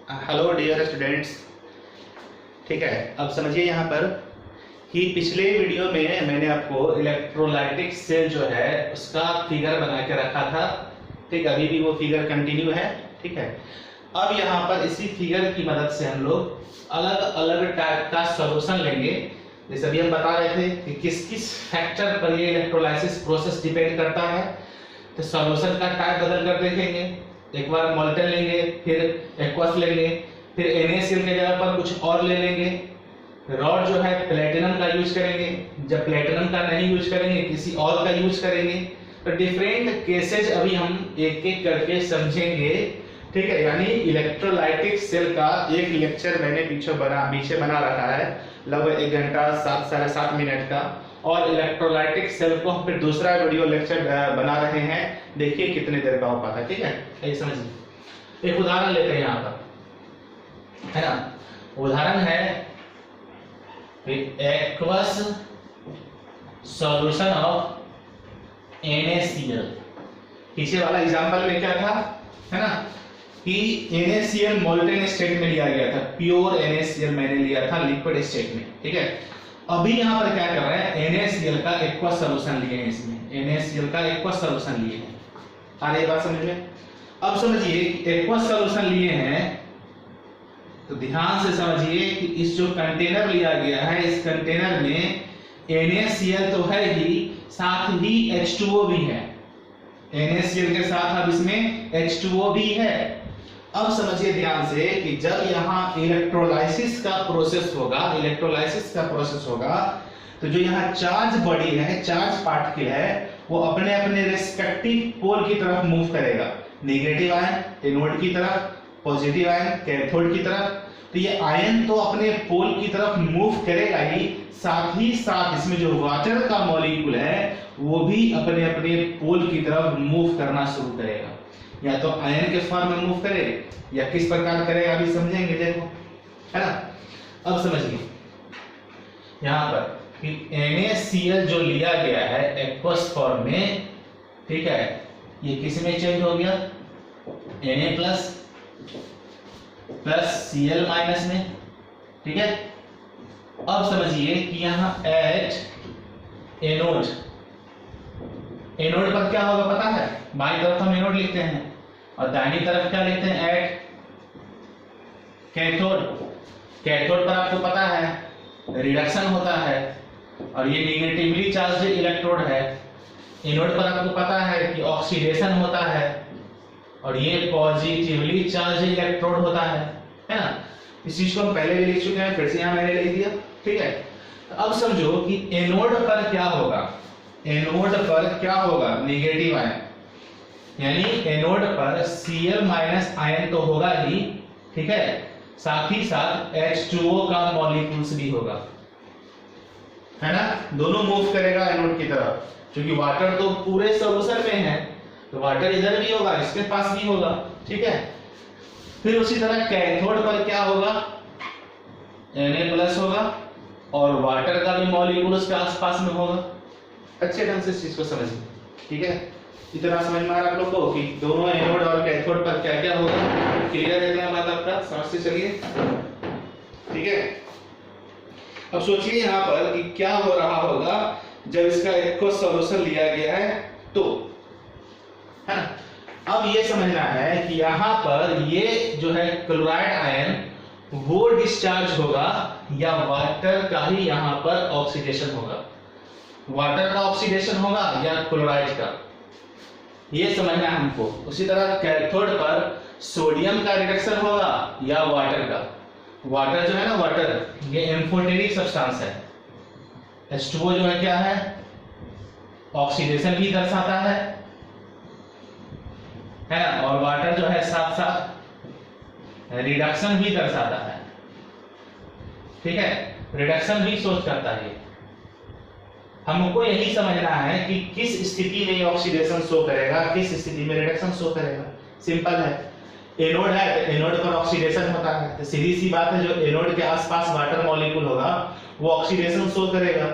Hello dear students. ठीक है, अब समझिए यहाँ पर कि पिछले वीडियो में मैंने आपको इलेक्ट्रोलाइटिक सेल जो है उसका फिगर बना के रखा था। ठीक है, अभी भी वो फिगर कंटिन्यू है। ठीक है, अब यहाँ पर इसी फिगर की मदद से हम लोग अलग अलग टाइप का सॉल्यूशन लेंगे। जैसे अभी हम बता रहे थे कि किस किस फैक्टर पर ये इलेक्ट्रोलाइसिस प्रोसेस डिपेंड करता है, तो सॉल्यूशन का टाइप बदल कर देखेंगे। एक बार मोल्टन लेंगे, फिर एक्वस लेंगे, फिर NaCl के जगह पर कुछ और ले लेंगे। रॉड जो है प्लेटिनम का यूज करेंगे, जब प्लेटिनम का नहीं यूज करेंगे किसी और का यूज करेंगे। तो डिफरेंट केसेज अभी हम एक एक करके समझेंगे। ठीक है, यानी इलेक्ट्रोलाइटिक सेल का एक लेक्चर मैंने पीछे बना रखा है, लगभग 1 घंटा 7-7.5 मिनट का। और इलेक्ट्रोलाइटिक सेल को हम फिर दूसरा वीडियो लेक्चर बना रहे हैं, देखिए कितने देर का हो पाता है। ठीक है, ये समझिए। एक उदाहरण लेते हैं यहाँ पर, है ना। उदाहरण है एक्वस सॉल्यूशन ऑफ NaCl। पीछे वाला एग्जांपल में क्या था, है ना, कि NaCl मोल्टेन स्टेट में लिया गया था, प्योर NaCl मैंने लिया था लिक्विड स्टेट में। ठीक है, अभी यहाँ पर क्या कर रहे हैं, NaCl का एक्वस सॉल्यूशन लिए हैं, इसमें NaCl का एक्वस सॉल्यूशन लिए हैं। आ रही बात समझ में? अब समझिए एक्वस सॉल्यूशन लिए हैं तो ध्यान से समझिए कि इस जो कंटेनर लिया गया है, इस कंटेनर में NaCl तो है ही, साथ ही H2O भी है। NaCl के साथ अब इसमें H2O भी है। अब समझिए ध्यान से कि जब यहाँ इलेक्ट्रोलाइसिस का प्रोसेस होगा, तो जो यहाँ चार्ज बॉडी है, चार्ज पार्टिकल है, वो अपने अपने रिस्पेक्टिव पोल की तरफ मूव करेगा। नेगेटिव आयन एनोड की तरफ, पॉजिटिव आयन कैथोड की तरफ। तो ये आयन तो अपने पोल की तरफ मूव करेगा ही, साथ ही साथ इसमें जो वाटर का मॉलिक्यूल है वो भी अपने अपने पोल की तरफ मूव करना शुरू करेगा। या तो आयन के फॉर्म में मूव करे या किस प्रकार करेगा अभी समझेंगे, देखो, है ना। अब समझिए यहां पर कि NaCl जो लिया गया है एक्वस फॉर्म में, ठीक है, ये किस में चेंज हो गया, Na प्लस Cl माइनस में। ठीक है, अब समझिए कि यहां एनोड पर क्या होगा पता है, बाईं तरफ हम एनोड लिखते हैं और दाहिनी तरफ क्या लिखते हैं, कैथोड पर आपको पता है रिडक्शन होता है और ये नेगेटिवली चार्ज्ड इलेक्ट्रोड है। एनोड पर आपको पता है कि ऑक्सीडेशन होता है और ये पॉजिटिवली चार्ज इलेक्ट्रोड होता है ना। इस चीज को हम पहले भी लिख चुके हैं, फिर से यहां मैंने लिख दिया। ठीक है, तो अब समझो कि एनोड पर क्या होगा, नेगेटिव आयन, यानी एनोड पर Cl माइनस आयन तो होगा ही, ठीक है, साथ ही साथ H2O का मॉलिक्यूल्स भी होगा, है ना। दोनों मूव करेगा एनोड की तरफ, क्योंकि वाटर तो पूरे सॉल्यूशन में है, तो वाटर इधर भी होगा, इसके पास भी होगा। ठीक है, फिर उसी तरह कैथोड पर क्या होगा, Na+ होगा और वाटर का भी मॉलिक्यूल उसके आसपास में होगा। अच्छे ढंग से इस चीज को समझिए। ठीक है, इतना समझ में आ रहा आप लोग को कि दोनों एनोड और कैथोड पर क्या क्या होगा। क्लियर है क्या बात आपका, समझते चलिए। ठीक है, अब सोचिए यहाँ पर कि क्या हो रहा होगा जब इसका एक्वस सॉल्यूशन लिया गया है, तो, है ना। अब ये समझना है कि यहाँ पर ये जो है क्लोराइड आयन वो डिस्चार्ज होगा या वाटर का ही यहाँ पर ऑक्सीडेशन होगा, वाटर का ऑक्सीडेशन होगा या क्लोराइड का, ये समझना है हमको। उसी तरह कैथोड पर सोडियम का रिडक्शन होगा या वाटर का। वाटर जो है ना, वाटर ये एम्फोटेरिक सब्सटेंस है। H2O जो है क्या है, ऑक्सीडेशन भी दर्शाता है ना, और वाटर जो है साथ साथ रिडक्शन भी दर्शाता है। ठीक है, रिडक्शन भी शो करता है। हमको यही समझना है कि किस स्थिति में ऑक्सीडेशन शो करेगा, किस स्थिति में रिडक्शन शो करेगा। सिंपल है, एनोड है तो एनोड पर ऑक्सीडेशन होता है, तो सीधी सी बात है, जो एनोड के आसपास वाटर मॉलिक्यूल होगा वो ऑक्सीडेशन शो करेगा।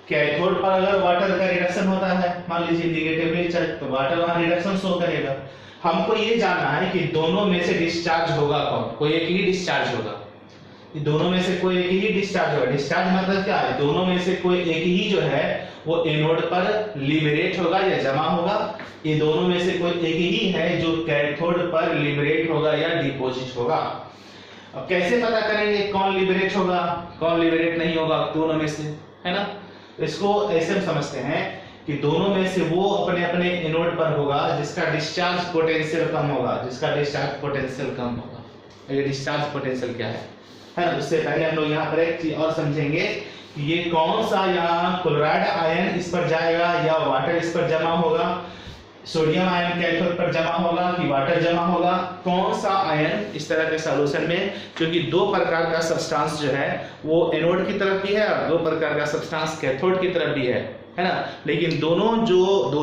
कैथोड पर अगर वाटर का रिडक्शन होता है, मान लीजिए नेगेटिवली चार्ज, तो वाटर वहां रिडक्शन शो करेगा। हमको ये जानना है कि दोनों में से डिस्चार्ज होगा कौन, कोई एक ही डिस्चार्ज होगा, दोनों में से कोई एक ही डिस्चार्ज होगा। डिस्चार्ज मतलब क्या है, दोनों में से कोई एक ही जो है वो एनोड पर लिबरेट होगा या जमा होगा, ये दोनों में से कोई एक ही है जो कैथोड पर लिबरेट होगा या डिपॉजिट होगा। अब कैसे पता करेंगे कौन लिबरेट होगा कौन लिबरेट नहीं होगा दोनों में से, है ना। इसको ऐसे हम समझते हैं कि दोनों में से वो अपने अपने एनोड पर होगा जिसका डिस्चार्ज पोटेंशियल कम होगा, जिसका डिस्चार्ज पोटेंशियल कम होगा। ये डिस्चार्ज पोटेंशियल क्या है ना। उससे पहले हम लोग यहाँ पर एक चीज और समझेंगे कि ये कौन सा यहाँ क्लोराइड आयन इस पर जाएगा या वाटर इस पर जमा होगा, सोडियम आयन कैथोड पर जमा होगा कि वाटर जमा होगा, कौन सा आयन इस तरह के सॉल्यूशन में, क्योंकि दो प्रकार का सब्सटेंस जो है वो एनोड की तरफ भी है और दो प्रकार का सब्सटेंस कैथोड की तरफ भी है ना। लेकिन दोनों जो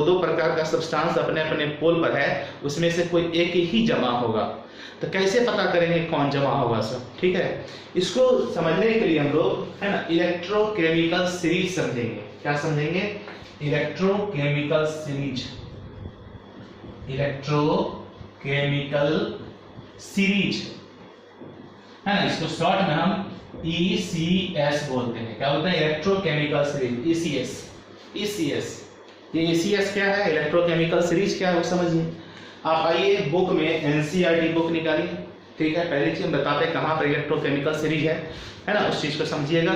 दो प्रकार का सब्सटेंस अपने अपने पोल पर है उसमें से कोई एक ही जमा होगा। तो कैसे पता करेंगे कौन जमा होगा सब, ठीक है। इसको समझने के लिए हम लोग, है ना, इलेक्ट्रोकेमिकल सीरीज समझेंगे। क्या समझेंगे, इलेक्ट्रोकेमिकल सीरीज, इलेक्ट्रोकेमिकल सीरीज, है ना। इसको शॉर्ट में हम ECS बोलते हैं। क्या बोलते हैं, इलेक्ट्रोकेमिकल सीरीज, ECS। ECS, ये ECS क्या है, इलेक्ट्रोकेमिकल सीरीज क्या है वो समझिए। आप आइए बुक में NCERT बुक निकालिए, ठीक है। पहली चीज बताते हैं कहाँ पर इलेक्ट्रोकेमिकल सीरीज है ना, उस चीज को समझिएगा।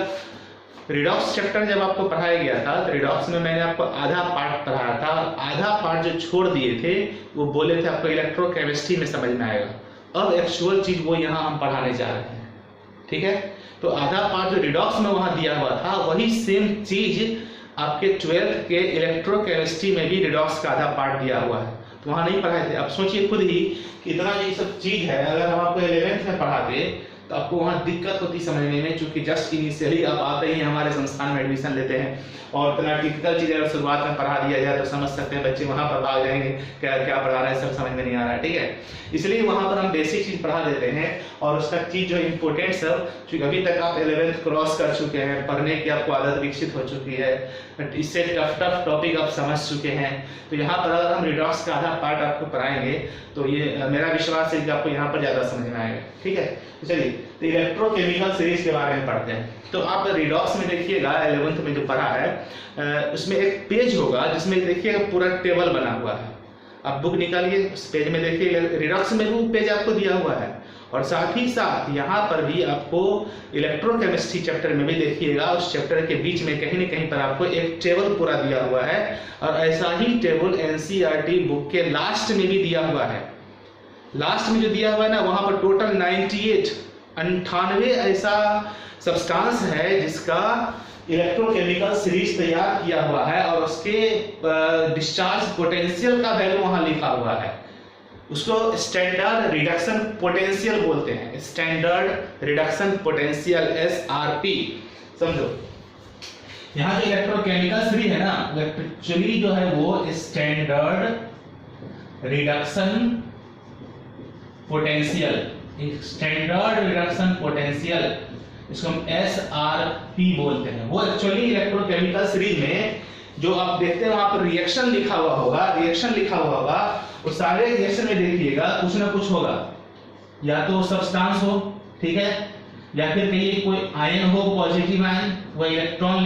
रिडॉक्स चैप्टर जब आपको पढ़ाया गया था तो रिडॉक्स में मैंने आपको आधा पार्ट पढ़ाया था, आधा पार्ट जो छोड़ दिए थे वो बोले थे आपको इलेक्ट्रोकेमिस्ट्री में समझ में आएगा। अब एक्चुअल चीज वो यहाँ हम पढ़ाने जा रहे हैं, ठीक है। तो आधा पार्ट जो रिडॉक्स में वहां दिया हुआ था वही सेम चीज आपके 12th के इलेक्ट्रोकेमिस्ट्री में भी रिडॉक्स का आधा पार्ट दिया हुआ है, तो वहां नहीं पढ़ाए थे। अब सोचिए खुद ही कि इतना ये सब चीज है, अगर हम आपको 11th में पढ़ाते तो आपको वहां दिक्कत होती समझने में, क्योंकि जस्ट इनिशियली आप आते ही हमारे संस्थान में एडमिशन लेते हैं और इतना टिपिकल चीज अगर शुरुआत में पढ़ा दिया जाए तो समझ सकते हैं बच्चे वहां पर भाग जाएंगे, क्या क्या पढ़ा रहा है सब समझ में नहीं आ रहा है, ठीक है। इसलिए वहां पर हम बेसिक चीज पढ़ा देते हैं और उसका चीज जो इम्पोर्टेंट सब, क्योंकि अभी तक आप 11th क्रॉस कर चुके हैं, पढ़ने की आपको आदत विकसित हो चुकी है, इससे टफ टॉपिक आप समझ चुके हैं। तो यहाँ पर अगर हम रिडॉक्स का आधा पार्ट आपको पढ़ाएंगे तो ये मेरा विश्वास है कि आपको यहाँ पर ज्यादा समझ में आएगा, ठीक है। तो चलिए, तो इलेक्ट्रोकेमिकल सीरीज के बारे में पढ़ते हैं। तो आप रिडॉक्स में देखिएगा 11th में जो पढ़ा है उसमें एक पेज होगा जिसमें देखिएगा पूरा टेबल बना हुआ है। आप बुक निकालिए, उस पेज में देखिए रिडॉक्स में भी पेज आपको दिया हुआ है और साथ ही साथ यहाँ पर भी आपको इलेक्ट्रोकेमिस्ट्री चैप्टर में भी देखिएगा उस चैप्टर के बीच में कहीं न कहीं पर आपको एक टेबल पूरा दिया हुआ है और ऐसा ही टेबल NCERT बुक के लास्ट में भी दिया हुआ है। लास्ट में जो दिया हुआ है ना वहां पर टोटल 98 ऐसा सब्सटेंस है जिसका इलेक्ट्रोकेमिकल सीरीज तैयार किया हुआ है और उसके डिस्चार्ज पोटेंशियल का वैल्यू वहां लिखा हुआ है। उसको स्टैंडर्ड रिडक्शन पोटेंशियल बोलते हैं, स्टैंडर्ड रिडक्शन पोटेंशियल SRP, समझो। यहाँ जो इलेक्ट्रोकेमिकल सीरीज है ना एक्चुअली जो है वो standard reduction potential, standard reduction potential, इसको हम SRP बोलते हैं। वो एक्चुअली इलेक्ट्रोकेमिकल सीरीज में जो आप देखते हैं वहां पर रिएक्शन लिखा हुआ होगा, रिएक्शन लिखा हुआ होगा, वो सारे रिएक्शन में देखिएगा कुछ ना कुछ होगा, या तो सब्सटेंस हो, ठीक है, या फिर कहीं कोई आयन हो, पॉजिटिव आयन, वो इलेक्ट्रॉन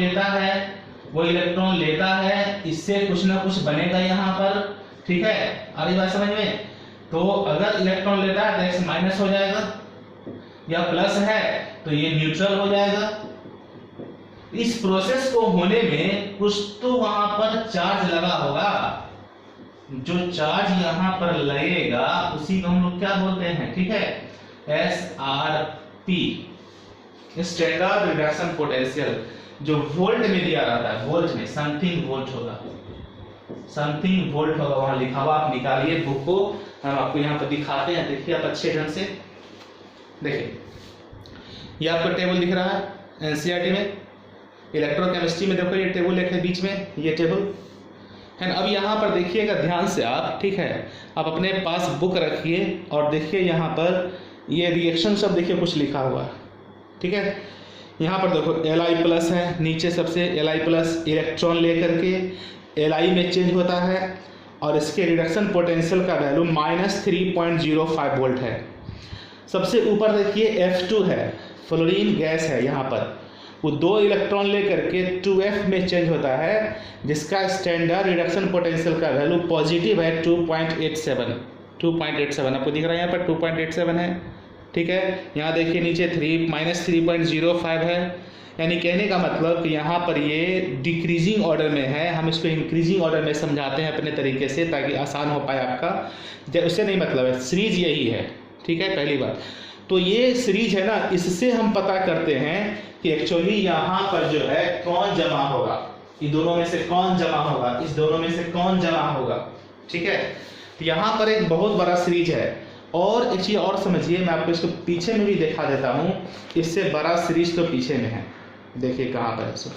लेता है, इससे कुछ ना कुछ बनेगा यहाँ पर, ठीक है। आ रही बात समझ में। तो अगर इलेक्ट्रॉन लेता है तो X माइनस हो जाएगा, या प्लस है तो ये न्यूट्रल हो जाएगा। इस प्रोसेस को होने में कुछ तो वहां पर चार्ज लगा होगा, जो चार्ज यहाँ पर लगेगा उसी को हम लोग क्या बोलते हैं, ठीक है, SRP, स्टैंडर्ड रिडक्शन पोटेंशियल, जो वोल्ट में दिया रहता है, वोल्ट में समथिंग वोल्ट होगा, समथिंग वोल्ट होगा वहां लिखा हुआ। आप निकालिए बुक को, हम आपको यहाँ पर दिखाते हैं, देखिए आप अच्छे ढंग से देखिए। ये आपको टेबल दिख रहा है NCERT में, इलेक्ट्रोकेमिस्ट्री में देखो ये टेबल एक है बीच में, ये टेबल है ना। अब यहाँ पर देखिएगा ध्यान से आप, ठीक है, आप अपने पास बुक रखिए और देखिए यहाँ पर ये रिएक्शन सब देखिए कुछ लिखा हुआ है, ठीक है। यहाँ पर देखो Li+ है, नीचे सबसे Li+ इलेक्ट्रॉन लेकर के Li में चेंज होता है और इसके रिडक्शन पोटेंशियल का वैल्यू -3.05 वोल्ट है। सबसे ऊपर देखिए F2 है, फ्लोरीन गैस है, यहाँ पर वो 2 इलेक्ट्रॉन लेकर के 2F में चेंज होता है, जिसका स्टैंडर्ड रिडक्शन पोटेंशियल का वैल्यू पॉजिटिव है 2.87। आपको दिख रहा है यहाँ पर 2.87 है, ठीक है। यहाँ देखिए नीचे -3.05 है, यानी कहने का मतलब कि यहाँ पर ये डिक्रीजिंग ऑर्डर में है। हम इसको इंक्रीजिंग ऑर्डर में समझाते हैं अपने तरीके से ताकि आसान हो पाए आपका, उससे नहीं मतलब है, सीरीज यही है, ठीक है। पहली बात तो ये सीरीज है ना, इससे हम पता करते हैं कि एक्चुअली यहाँ पर जो है कौन जमा होगा, इन दोनों में से कौन जमा होगा, इस दोनों में से कौन जमा होगा, ठीक है। तो यहाँ पर एक बहुत बड़ा सीरीज है। और एक चीज़ और समझिए, मैं आपको इसको पीछे में भी दिखा देता हूँ, इससे बड़ा सीरीज तो पीछे में है, देखिए कहाँ पर है इसको।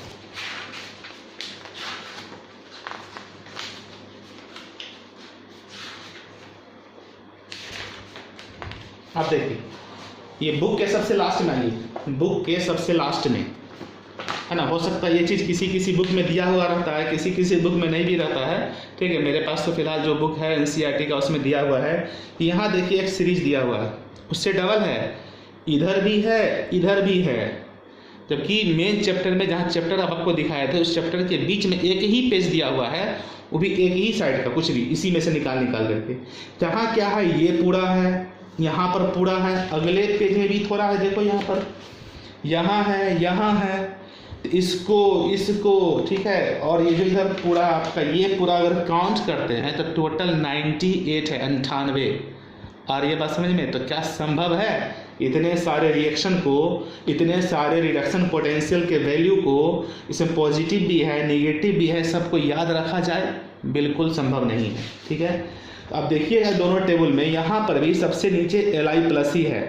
आप देखिए ये बुक के सबसे लास्ट में आई, बुक के सबसे लास्ट में है ना। हो सकता है ये चीज़ किसी किसी बुक में दिया हुआ रहता है, किसी किसी बुक में नहीं भी रहता है, ठीक है। मेरे पास तो फिलहाल जो बुक है NCERT का उसमें दिया हुआ है। यहाँ देखिए एक सीरीज दिया हुआ है, उससे डबल है, इधर भी है इधर भी है। जबकि मेन चैप्टर में जहाँ चैप्टर आपको दिखाए थे उस चैप्टर के बीच में एक ही पेज दिया हुआ है, वो भी एक ही साइड का, कुछ भी इसी में से निकाल करके। जहाँ क्या है, ये पूरा है, यहाँ पर पूरा है, अगले पेज में भी थोड़ा है, देखो यहाँ पर, यहाँ है, यहाँ है, इसको ठीक है। और ये जो इधर पूरा आपका ये पूरा अगर काउंट करते हैं तो टोटल 98 है, 98। और ये बात समझ में, तो क्या संभव है इतने सारे रिएक्शन को, इतने सारे रिडक्शन पोटेंशियल के वैल्यू को, इसमें पॉजिटिव भी है नेगेटिव भी है, सबको याद रखा जाए? बिल्कुल संभव नहीं है, ठीक है। अब देखिएगा दोनों टेबल में, यहाँ पर भी सबसे नीचे Li+ ही है,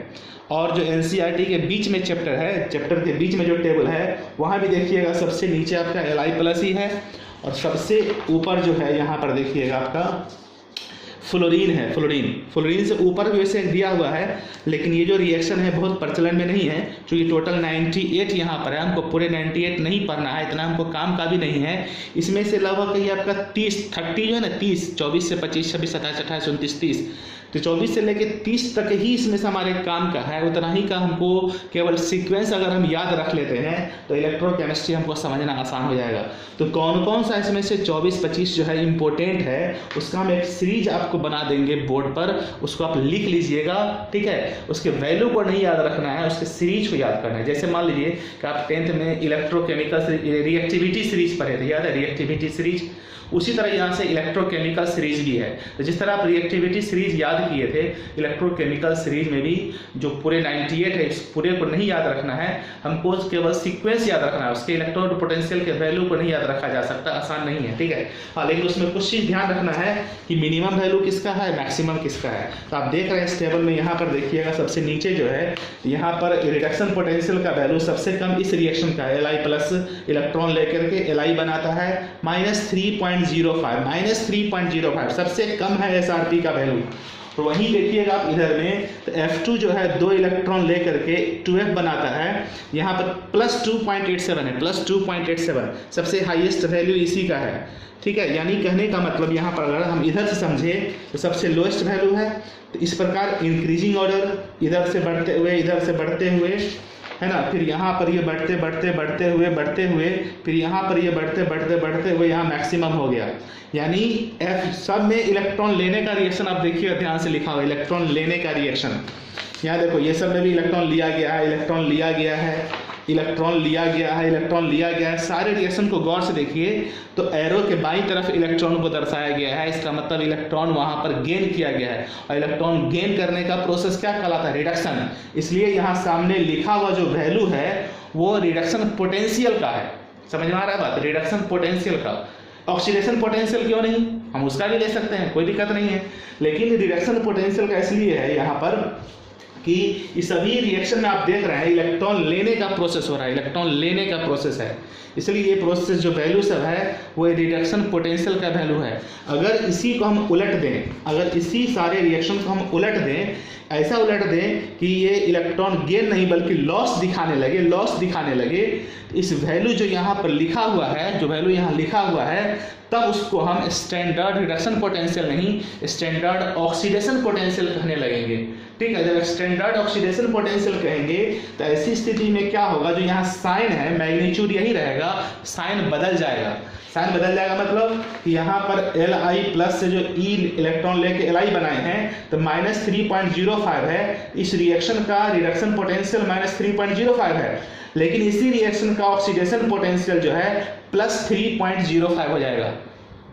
और जो NCERT के बीच में चैप्टर है, चैप्टर के बीच में जो टेबल है वहाँ भी देखिएगा सबसे नीचे आपका Li+ ही है, और सबसे ऊपर जो है यहाँ पर देखिएगा आपका फ्लोरीन है। फ्लोरीन से ऊपर भी वैसे दिया हुआ है, लेकिन ये जो रिएक्शन है बहुत प्रचलन में नहीं है, क्योंकि टोटल 98 यहाँ पर है। हमको पूरे 98 नहीं पढ़ना है, इतना हमको काम का भी नहीं है। इसमें से लगभग कहीं आपका 30 जो है ना, 30 24 से 25 26 27 28 29 30, तो 24 से लेके 30 तक ही इसमें से हमारे काम का है। उतना ही का हमको केवल सीक्वेंस अगर हम याद रख लेते हैं तो इलेक्ट्रोकेमिस्ट्री हमको समझना आसान हो जाएगा। तो कौन कौन सा इसमें से 24-25 जो है इम्पोर्टेंट है, उसका हम एक सीरीज आपको बना देंगे बोर्ड पर, उसको आप लिख लीजिएगा, ठीक है। उसके वैल्यू को नहीं याद रखना है, उसके सीरीज को याद करना है। जैसे मान लीजिए कि आप 10th में इलेक्ट्रोकेमिकल रिएक्टिविटी सीरीज पढ़े थे, याद है रिएक्टिविटी सीरीज, उसी तरह यहाँ से इलेक्ट्रोकेमिकल सीरीज भी है। तो जिस तरह आप रिएक्टिविटी सीरीज याद किए थे, इलेक्ट्रोकेमिकल सीरीज में भी जो पूरे 98 है, इस पूरे को नहीं याद रखना है, हमको केवल सीक्वेंस याद रखना है। उसके इलेक्ट्रॉन पोटेंशियल के वैल्यू को नहीं याद रखा जा सकता, आसान नहीं है, ठीक है। हाँ, लेकिन उसमें कुछ चीज़ ध्यान रखना है कि मिनिमम वैल्यू किसका है, मैक्सिमम किसका है। तो आप देख रहे हैं इस टेबल में, यहाँ पर देखिएगा सबसे नीचे जो है, यहाँ पर रिडक्शन पोटेंशियल का वैल्यू सबसे कम इस रिएक्शन का है, Li+ इलेक्ट्रॉन लेकर के Li बनाता है -3.05 सबसे कम है SRP का वैल्यू। तो वहीं देखिएगा आप इधर में, तो F2 जो है 2 इलेक्ट्रॉन लेकर के 2F बनाता है, यहाँ पर +2.87 है, +2.87 सबसे हाईएस्ट वैल्यू इसी का है, ठीक है। यानी कहने का मतलब यहाँ पर अगर हम इधर से समझे तो सबसे लोएस्ट वैल्यू है। तो इस प्रकार इंक्रीजिंग ऑर्डर इधर से बढ़ते हुए, इधर से बढ़ते हुए, है ना, फिर यहाँ पर ये बढ़ते हुए फिर यहाँ पर ये बढ़ते हुए यहाँ मैक्सिमम हो गया। यानी F सब में इलेक्ट्रॉन लेने का रिएक्शन आप देखिए, ध्यान से लिखा हुआ इलेक्ट्रॉन लेने का रिएक्शन। यहाँ देखो ये सब में भी इलेक्ट्रॉन लिया गया है, इलेक्ट्रॉन लिया गया है। सारे रिएक्शन को गौर से देखिए तो एरो के बाईं तरफ इलेक्ट्रॉन को दर्शाया गया है, इसका मतलब इलेक्ट्रॉन वहां पर गेन किया गया है। और इलेक्ट्रॉन गेन करने का प्रोसेस क्या कहलाता है, रिडक्शन। इसलिए यहाँ सामने लिखा हुआ जो वैल्यू है वो रिडक्शन पोटेंशियल का है। समझ में आ रहा है बात, रिडक्शन पोटेंशियल का। ऑक्सीडेशन पोटेंशियल क्यों नहीं, हम उसका भी ले सकते हैं, कोई दिक्कत नहीं है, लेकिन रिडक्शन पोटेंशियल का इसलिए है यहाँ पर कि ये सभी रिएक्शन में आप देख रहे हैं इलेक्ट्रॉन लेने का प्रोसेस हो रहा है, इलेक्ट्रॉन लेने का प्रोसेस है, इसलिए ये प्रोसेस जो वैल्यू सब है वो रिडक्शन पोटेंशियल का वैल्यू है। अगर इसी को हम उलट दें, अगर इसी सारे रिएक्शन को हम उलट दें, ऐसा उलट दें कि ये इलेक्ट्रॉन गेन नहीं बल्कि लॉस दिखाने लगे, इस वैल्यू जो यहाँ पर लिखा हुआ है, जो वैल्यू यहाँ लिखा हुआ है, तब उसको हम स्टैंडर्ड रिडक्शन पोटेंशियल नहीं स्टैंडर्ड ऑक्सीडेशन पोटेंशियल कहने लगेंगे। ठीक है, जब स्टैंडर्ड ऑक्सीडेशन पोटेंशियल कहेंगे तो ऐसी स्थिति में क्या होगा, जो यहाँ साइन है मैग्नीट्यूड यही रहेगा, साइन बदल जाएगा। साइन बदल जाएगा मतलब कि यहाँ पर Li प्लस से जो E इलेक्ट्रॉन लेके Li बनाए हैं तो -3.05 है, इस रिएक्शन का रिडक्शन पोटेंशियल -3.05 है, लेकिन इसी रिएक्शन का ऑक्सीडेशन पोटेंशियल जो है +3.05 हो जाएगा।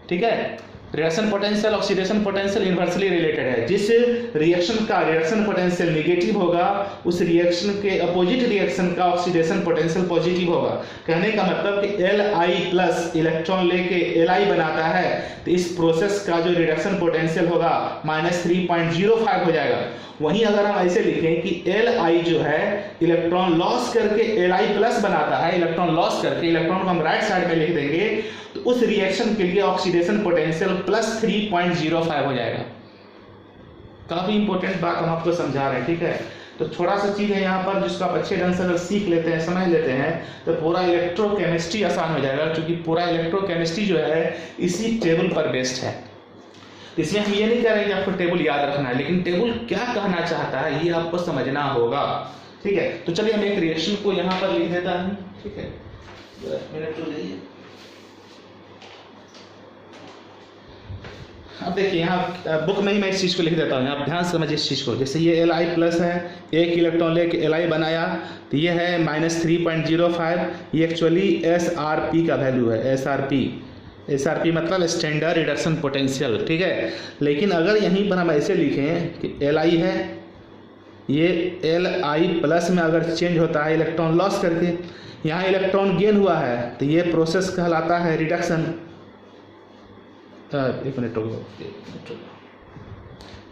ठीक है, reaction potential oxidation potential inversely related है। जिस रिएक्शन का रिएक्शन पोटेंशियल नेगेटिव होगा उस रिएक्शन के अपोजिट रिएक्शन का ऑक्सीडेशन पोटेंशियल पॉजिटिव होगा। कहने का मतलब कि Li प्लस इलेक्ट्रॉन लेके Li बनाता है तो इस प्रोसेस का जो रिडक्शन पोटेंशियल होगा -3.05 हो जाएगा। वहीं अगर हम ऐसे लिखें कि Li जो है इलेक्ट्रॉन लॉस करके Li प्लस बनाता है, इलेक्ट्रॉन लॉस करके, इलेक्ट्रॉन को हम राइट साइड में लिख देंगे तो उस रिएक्शन के लिए ऑक्सीडेशन पोटेंशियल +3.05 हो जाएगा। काफी इंपॉर्टेंट बात हम आपको समझा रहे हैं। ठीक है, तो थोड़ा सा चीज है यहाँ पर जिसको आप अच्छे ढंग से अगर सीख लेते हैं, समझ लेते हैं तो पूरा इलेक्ट्रोकेमिस्ट्री आसान हो जाएगा, क्योंकि पूरा इलेक्ट्रोकेमिस्ट्री जो है इसी टेबल पर बेस्ड है। इसमें हम ये नहीं कह रहे कि आपको टेबल याद रखना है, लेकिन टेबल क्या कहना चाहता है ये आपको समझना होगा। ठीक है, तो चलिए हम एक रिएक्शन को यहाँ पर लिख देता हूँ। ठीक है, मिनट तो जाइए। अब देखिए यहाँ बुक में ही मैं इस चीज़ को लिख देता हूँ, आप ध्यान से समझिए इस चीज़ को। जैसे ये Li प्लस है, एक इलेक्ट्रॉन लेके Li बनाया तो ये है -3.05, ये एक्चुअली SRP का वैल्यू है। SRP मतलब स्टैंडर्ड रिडक्शन पोटेंशियल। ठीक है, लेकिन अगर यहीं पर हम ऐसे लिखें कि Li है, ये Li प्लस में अगर चेंज होता है इलेक्ट्रॉन लॉस करके, यहाँ इलेक्ट्रॉन गेन हुआ है तो ये प्रोसेस कहलाता है रिडक्शन। एक मिनट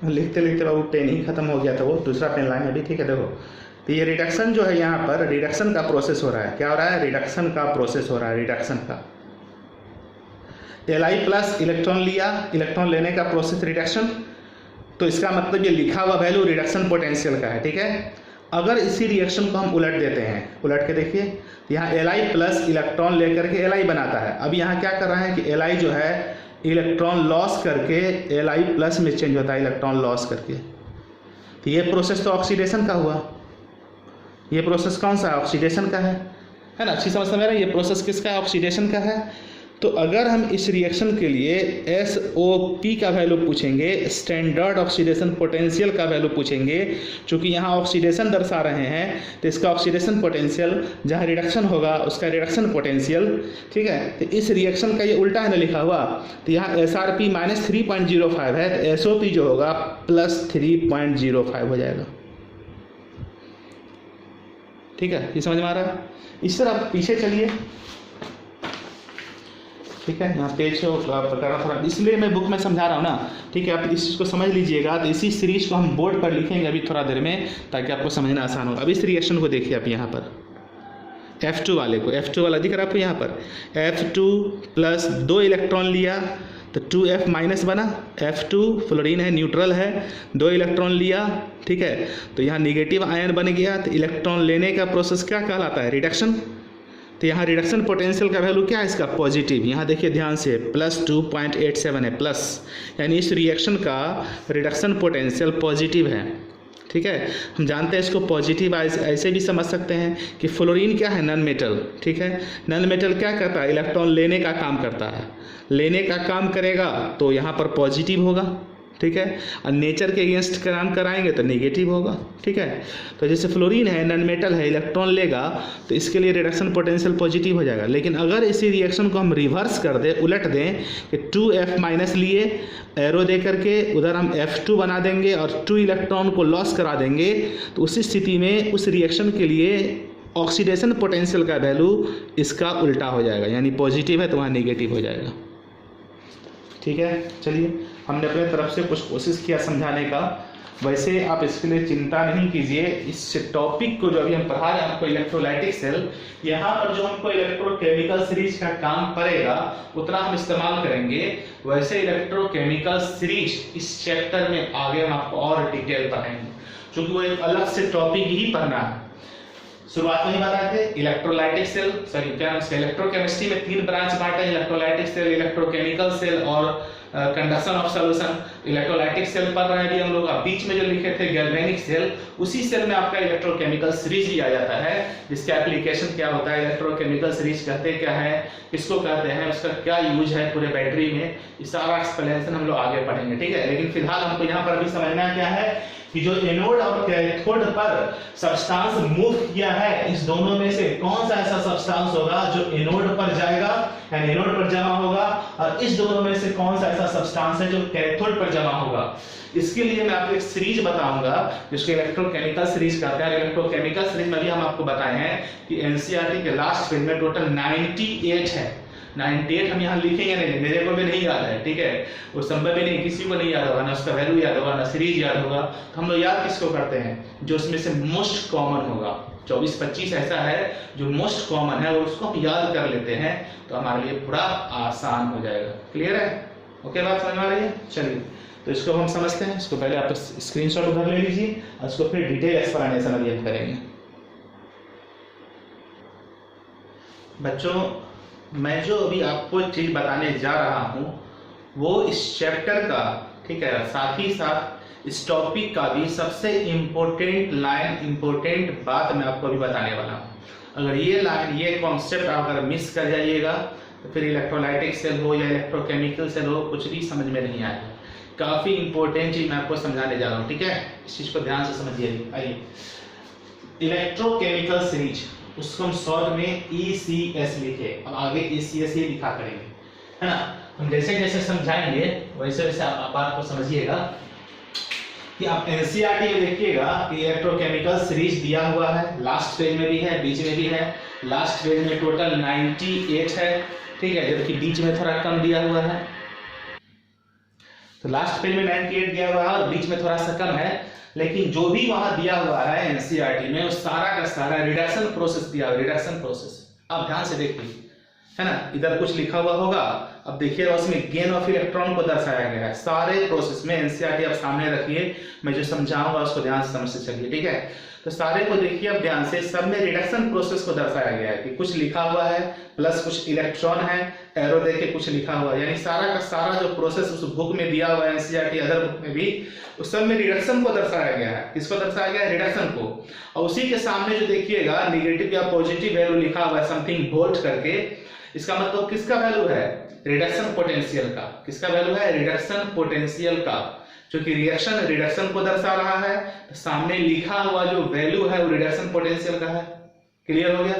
लिखते लिखते बाबू पेन ही खत्म हो गया था, वो दूसरा पेन लाएंगे अभी। ठीक है, देखो तो ये रिडक्शन जो है यहाँ पर रिडक्शन का प्रोसेस हो रहा है। क्या हो रहा है? रिडक्शन का प्रोसेस हो रहा है, रिडक्शन का। Li प्लस इलेक्ट्रॉन लिया, इलेक्ट्रॉन लेने का प्रोसेस रिडक्शन, तो इसका मतलब ये लिखा हुआ वैल्यू रिडक्शन पोटेंशियल का है। ठीक है, अगर इसी रिएक्शन को हम उलट देते हैं, उलट के देखिए यहाँ Li प्लस इलेक्ट्रॉन लेकर के Li बनाता है। अब यहाँ क्या कर रहा है कि Li जो है इलेक्ट्रॉन लॉस करके Li प्लस में चेंज होता है, इलेक्ट्रॉन लॉस करके। तो ये प्रोसेस तो ऑक्सीडेशन का हुआ, ये प्रोसेस कौन सा है? ऑक्सीडेशन का है ना। अच्छी समझ में आ रहा है, ये प्रोसेस किसका है? ऑक्सीडेशन का है। तो अगर हम इस रिएक्शन के लिए SOP का वैल्यू पूछेंगे, स्टैंडर्ड ऑक्सीडेशन पोटेंशियल का वैल्यू पूछेंगे, चूँकि यहाँ ऑक्सीडेशन दर्शा रहे हैं तो इसका ऑक्सीडेशन पोटेंशियल, जहाँ रिडक्शन होगा उसका रिडक्शन पोटेंशियल। ठीक है, तो इस रिएक्शन का ये उल्टा है ना लिखा हुआ, तो यहाँ SRP -3.05 है तो SOP जो होगा +3.05 हो जाएगा। ठीक है, ये समझ में आ रहा है? इस तरह आप पीछे चलिए। ठीक है, यहाँ पेज को करना थोड़ा, इसलिए मैं बुक में समझा रहा हूँ ना। ठीक है, आप इस चीज़ को समझ लीजिएगा। तो इसी सीरीज को हम बोर्ड पर लिखेंगे अभी थोड़ा देर में, ताकि आपको समझना आसान हो। अब इस रिएक्शन को देखिए आप यहाँ पर F2 वाले को, F2 वाला दिख रहा है आपको यहाँ पर, F2 प्लस 2 इलेक्ट्रॉन लिया तो 2F माइनस बना। F2 फ्लोरीन है, न्यूट्रल है, 2 इलेक्ट्रॉन लिया। ठीक है, तो यहाँ निगेटिव आयन बन गया, तो इलेक्ट्रॉन लेने का प्रोसेस क्या कहलाता है? रिडक्शन। तो यहाँ रिडक्शन पोटेंशियल का वैल्यू क्या है इसका? पॉजिटिव। यहाँ देखिए ध्यान से +2.87 है, प्लस, यानी इस रिएक्शन का रिडक्शन पोटेंशियल पॉजिटिव है। ठीक है, हम जानते हैं इसको पॉजिटिव ऐसे भी समझ सकते हैं कि फ्लोरीन क्या है? Non metal. ठीक है, नॉन मेटल क्या करता है? इलेक्ट्रॉन लेने का काम करता है, लेने का काम करेगा तो यहाँ पर पॉजिटिव होगा। ठीक है, और नेचर के अगेंस्ट काम कराएंगे तो नेगेटिव होगा। ठीक है, तो जैसे फ्लोरीन है, नॉन मेटल है, इलेक्ट्रॉन लेगा तो इसके लिए रिडक्शन पोटेंशियल पॉजिटिव हो जाएगा। लेकिन अगर इसी रिएक्शन को हम रिवर्स कर दें, उलट दें कि 2F माइनस लिए, एरो दे करके उधर हम F2 बना देंगे और 2 इलेक्ट्रॉन को लॉस करा देंगे, तो उसी स्थिति में उस रिएक्शन के लिए ऑक्सीडेशन पोटेंशियल का वैल्यू इसका उल्टा हो जाएगा, यानी पॉजिटिव है तो वहाँ नेगेटिव हो जाएगा। ठीक है, चलिए हमने अपने तरफ से कुछ कोशिश किया समझाने का। वैसे आप इसके लिए चिंता नहीं कीजिए, इस टॉपिक को जो अभी हम पढ़ा रहे हैं आपको इलेक्ट्रोलाइटिक सेल, यहाँ पर जो हमको इलेक्ट्रोकेमिकल सीरीज का काम पड़ेगा उतना हम इस्तेमाल करेंगे। वैसे इलेक्ट्रोकेमिकल सीरीज इस चैप्टर में आगे हम आपको और डिटेल पढ़ाएंगे, क्योंकि वो एक अलग से टॉपिक ही पढ़ना है। शुरुआत में ही बताए थे इलेक्ट्रोलाइटिक सेल, सॉरी क्या है, इलेक्ट्रोकेमिस्ट्री में 3 ब्रांच बांटे हैं, इलेक्ट्रोलाइटिक सेल, इलेक्ट्रोकेमिकल सेल और conduction of solution. Electrolytic cell पढ़ रहे हैं अभी हम लोग, बीच में जो लिखे थे गैल्वेनिक सेल, उसी सेल में आपका इलेक्ट्रोकेमिकल सीरीज भी आ जाता है, जिसका एप्लीकेशन क्या होता है, इलेक्ट्रोकेमिकल सीरीज कहते क्या है, किसको कहते हैं, उसका क्या यूज है पूरे बैटरी में, ये सारा एक्सप्लेनेशन हम लोग आगे पढ़ेंगे, ठीक है। लेकिन फिलहाल हमको यहाँ पर अभी समझना क्या है कि जो एनोड और कैथोड पर सब्सटेंस मूव किया है, इस दोनों में से कौन सा ऐसा सब्सटेंस होगा जो एनोड पर जाएगा, यानी एनोड पर जमा होगा, और इस दोनों में से कौन सा ऐसा सब्सटेंस है जो कैथोड पर जमा होगा। इसके लिए मैं आपको एक सीरीज बताऊंगा जिसको इलेक्ट्रोकेमिकल सीरीज कहते हैं। इलेक्ट्रोकेमिकल सीरीज में भी हम आपको बताए हैं कि एनसीईआरटी के लास्ट पेज में टोटल 98 है। 98 हम यहाँ लिखेंगे नहीं, मेरे को भी नहीं याद है, ठीक है, वो संभव ही नहीं, किसी को नहीं याद होगा, ना उसका वैल्यू याद होगा, ना सीरीज याद होगा। तो हम लोग याद किसको करते हैं, जो उसमें से मोस्ट कॉमन होगा। 24-25 ऐसा है जो मोस्ट कॉमन है, और उसको हम याद कर लेते हैं तो हमारे लिए पूरा आसान हो जाएगा। क्लियर है? ओके, बात समझ में आ रही है? चलिए तो इसको हम समझते हैं। इसको पहले आप स्क्रीनशॉट उधर ले लीजिए और इसको फिर डिटेल एक्सप्लेनेशन अभी हम करेंगे। बच्चों, मैं जो अभी आपको चीज बताने जा रहा हूं वो इस चैप्टर का, ठीक है, साथ ही साथ इस टॉपिक का भी सबसे इम्पोर्टेंट लाइन, इम्पोर्टेंट बात मैं आपको अभी बताने वाला हूं। अगर ये लाइन, ये कॉन्सेप्ट अगर मिस कर जाइएगा तो फिर इलेक्ट्रोलाइटिक सेल हो या इलेक्ट्रोकेमिकल सेल हो, कुछ भी समझ में नहीं आएगा। काफी इंपॉर्टेंट चीज मैं आपको समझाने जा रहा हूँ, ठीक है, इस चीज को ध्यान से समझिए। आइए, इलेक्ट्रोकेमिकल सीरीज, उसको हम शॉर्ट में ECS लिखे, अब आगे ECS ही लिखा करेंगे, है ना। हम जैसे जैसे समझाएंगे वैसे वैसे आप बात को समझिएगा कि आप एनसीईआरटी में देखिएगा कि इलेक्ट्रोकेमिकल सीरीज दिया हुआ है, लास्ट पेज में भी है, बीच में भी है। लास्ट पेज में टोटल 98 है, ठीक है, जबकि बीच में थोड़ा कम दिया हुआ है। तो लास्ट पेज में 98 दिया हुआ है और बीच में थोड़ा सा कम है, लेकिन जो भी वहां दिया हुआ है एनसीईआरटी में वो सारा का सारा रिडक्शन प्रोसेस दिया हुआ है, रिडक्शन प्रोसेस। आप ध्यान से देखिए, है ना, इधर कुछ लिखा हुआ होगा, अब देखिएगा उसमें गेन ऑफ इलेक्ट्रॉन को दर्शाया गया है सारे प्रोसेस में। एनसीईआरटी आप सामने रखिए, मैं जो समझाऊंगा उसको ध्यान से समझ से चलिए, ठीक है। तो सारे को देखिए अब ध्यान से, सब में रिडक्शन प्रोसेस को दर्शाया गया है कि कुछ लिखा हुआ है प्लस कुछ इलेक्ट्रॉन है, एरो देके कुछ लिखा हुआ है, यानी सारा का सारा जो प्रोसेस उस बुक में दिया हुआ है एनसीईआरटी अदर बुक में भी, उस सब में रिडक्शन को दर्शाया गया है। किसको दर्शाया गया है? रिडक्शन को। और उसी के सामने जो देखिएगा नेगेटिव या पॉजिटिव वैल्यू लिखा हुआ है समथिंग वोल्ट करके, इसका मतलब किसका वैल्यू है? रिडक्शन पोटेंशियल का। किसका वैल्यू है? रिडक्शन पोटेंशियल का, क्योंकि रिएक्शन रिडक्शन को दर्शा रहा है, तो सामने लिखा हुआ जो वैल्यू है वो रिडक्शन पोटेंशियल का है। क्लियर हो गया?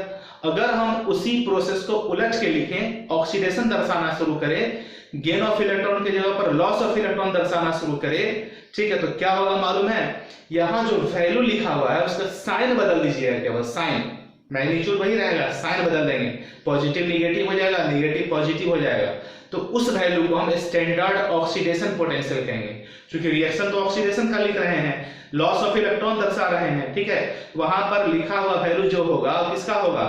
अगर हम उसी प्रोसेस को उलट के लिखें, ऑक्सीडेशन दर्शाना शुरू करें, गेन ऑफ इलेक्ट्रॉन की जगह पर लॉस ऑफ इलेक्ट्रॉन दर्शाना शुरू करें, ठीक है, तो क्या होगा मालूम है? यहां जो वैल्यू लिखा हुआ है उसका साइन बदल दीजिएगा, केवल साइन, मैग्नीट्यूड वही रहेगा, साइन बदल देंगे, पॉजिटिव निगेटिव हो जाएगा, निगेटिव पॉजिटिव हो जाएगा। तो उस वैल्यू को हम स्टैंडर्ड ऑक्सीडेशन पोटेंशियल कहेंगे, क्योंकि रिएक्शन तो ऑक्सीडेशन का लिख रहे हैं, लॉस ऑफ इलेक्ट्रॉन दर्शा रहे हैं, ठीक है, वहां पर लिखा हुआ वैल्यू जो होगा किसका होगा?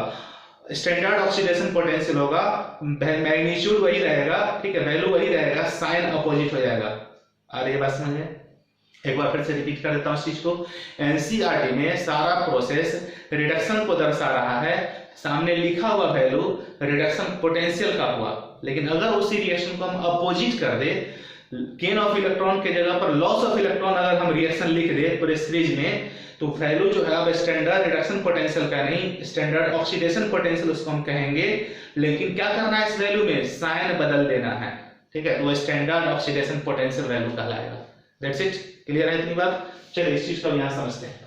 स्टैंडर्ड ऑक्सीडेशन पोटेंशियल होगा, मैग्नीट्यूड वही रहेगा, ठीक है, वैल्यू वही रहेगा, साइन अपोजिट हो जाएगा। आ रही है बात समझ में? एक बार फिर से रिपीट कर देता हूं इस चीज को। एनसीईआरटी में सारा प्रोसेस रिडक्शन को दर्शा रहा है, सामने लिखा हुआ वैल्यू रिडक्शन पोटेंशियल का हुआ, लेकिन अगर उसी रिएक्शन को हम अपोजिट कर दे, गेन ऑफ इलेक्ट्रॉन के जगह पर लॉस ऑफ इलेक्ट्रॉन अगर हम रिएक्शन लिख दे पूरे सीरीज में, तो वैल्यू जो है अब स्टैंडर्ड रिडक्शन पोटेंशियल का नहीं, स्टैंडर्ड ऑक्सीडेशन पोटेंशियल उसको हम कहेंगे। लेकिन क्या करना है इस वैल्यू में? साइन बदल देना है, ठीक है, तो वो स्टैंडर्ड ऑक्सीडेशन पोटेंशियल वैल्यू कहलाएगा। That's it. क्लियर है इतनी बात? चलिए इस चीज को यहां समझते हैं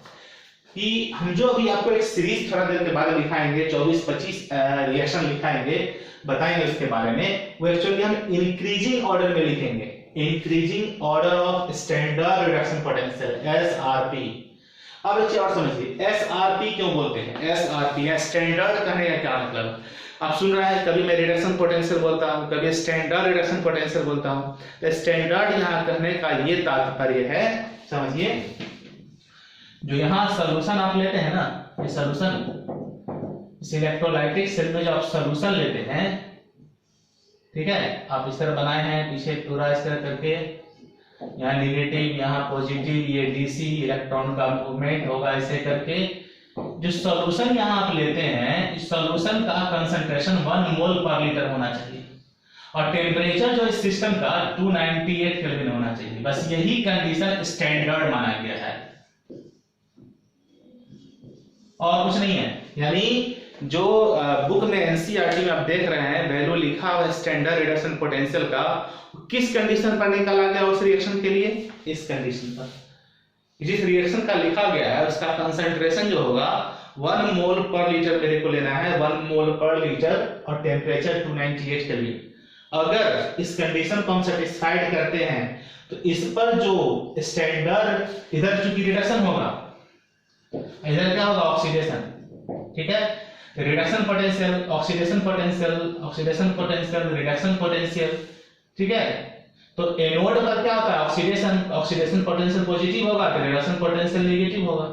कि हम जो अभी आपको एक सीरीज थोड़ा देर के बाद दिखाएंगे, 24-25 रिएक्शन दिखाएंगे, बताएंगे उसके बारे में, वो एक्चुअली हम इंक्रीजिंग ऑर्डर में लिखेंगे, increasing order of standard reduction potential, SRP। अब एक चीज और समझिए, SRP क्यों बोलते हैं? SRP स्टैंडर्ड कहने का क्या मतलब? आप सुन रहे हैं, कभी मैं रिडक्शन पोटेंशियल बोलता हूं, कभी स्टैंडर्ड रिडक्शन पोटेंशियल बोलता हूं। तो स्टैंडर्ड यहां कहने का ये तात्पर्य है समझिए, जो यहाँ सोल्यूशन आप लेते हैं ना, ये सोल्यूशन, इस इलेक्ट्रोलाइटिक सेल में जो आप सोल्यूशन लेते हैं, ठीक है, आप इस तरह बनाए हैं पीछे पूरा इस तरह करके, यहाँ नेगेटिव यहाँ पॉजिटिव, ये डीसी इलेक्ट्रॉन का मूवमेंट होगा ऐसे करके। जो सॉल्यूशन यहाँ आप लेते हैं, इस सॉल्यूशन का कंसंट्रेशन 1 मोल पर लीटर होना चाहिए और टेम्परेचर जो इस सिस्टम का 298 केल्विन होना चाहिए। बस यही कंडीशन स्टैंडर्ड माना गया है और कुछ नहीं है। यानी जो बुक में एनसीईआरटी में आप देख रहे हैं वैल्यू लिखा हुआ स्टैंडर्ड रिडक्शन पोटेंशियल का, किस कंडीशन पर निकाला गया उस रिएक्शन के लिए? इस कंडीशन पर। जिस रिएक्शन का लिखा गया है उसका कंसंट्रेशन जो होगा 1 मोल पर लीटर मेरे को लेना है, 1 मोल पर लीटर और टेम्परेचर 298 केल्विन। अगर इस कंडीशन को हम सेटिस्फाइड करते हैं तो इस पर जो स्टैंडर्ड, इधर चूंकि रिडक्शन होगा, इधर क्या होगा? ऑक्सीडेशन, ठीक है, reduction potential, oxidation potential, oxidation potential, reduction potential, ठीक है। तो एनोड पर क्या होता है? ऑक्सीडेशन, ऑक्सीडेशन पोटेंशियल पॉजिटिव होगा तो रिडक्शन पोटेंशियल नेगेटिव होगा।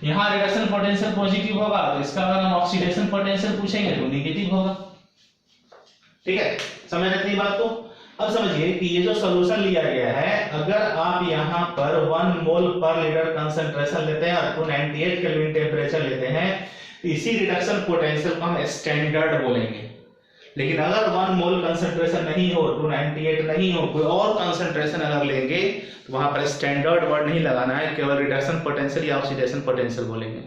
यहाँ रिडक्शन पोटेंशियल पॉजिटिव होगा तो इसका अगर हम ऑक्सीडेशन पोटेंशियल पूछेंगे तो नेगेटिव होगा, ठीक है। समझ रहे हैं बात को? अब समझिए कि ये जो सॉल्यूशन लिया गया है, अगर आप यहाँ पर 1 मोल पर लीटर कंसंट्रेशन लेते हैं और 298 केल्विन टेम्परेचर लेते हैं, इसी रिडक्शन पोटेंशियल को हम स्टैंडर्ड बोलेंगे। लेकिन अगर 1 मोल कंसंट्रेशन नहीं हो, 298 नहीं हो, कोई और कंसंट्रेशन अगर लेंगे तो वहां पर स्टैंडर्ड वर्ड नहीं लगाना है, केवल रिडक्शन पोटेंशियल या ऑक्सीडेशन पोटेंशियल बोलेंगे।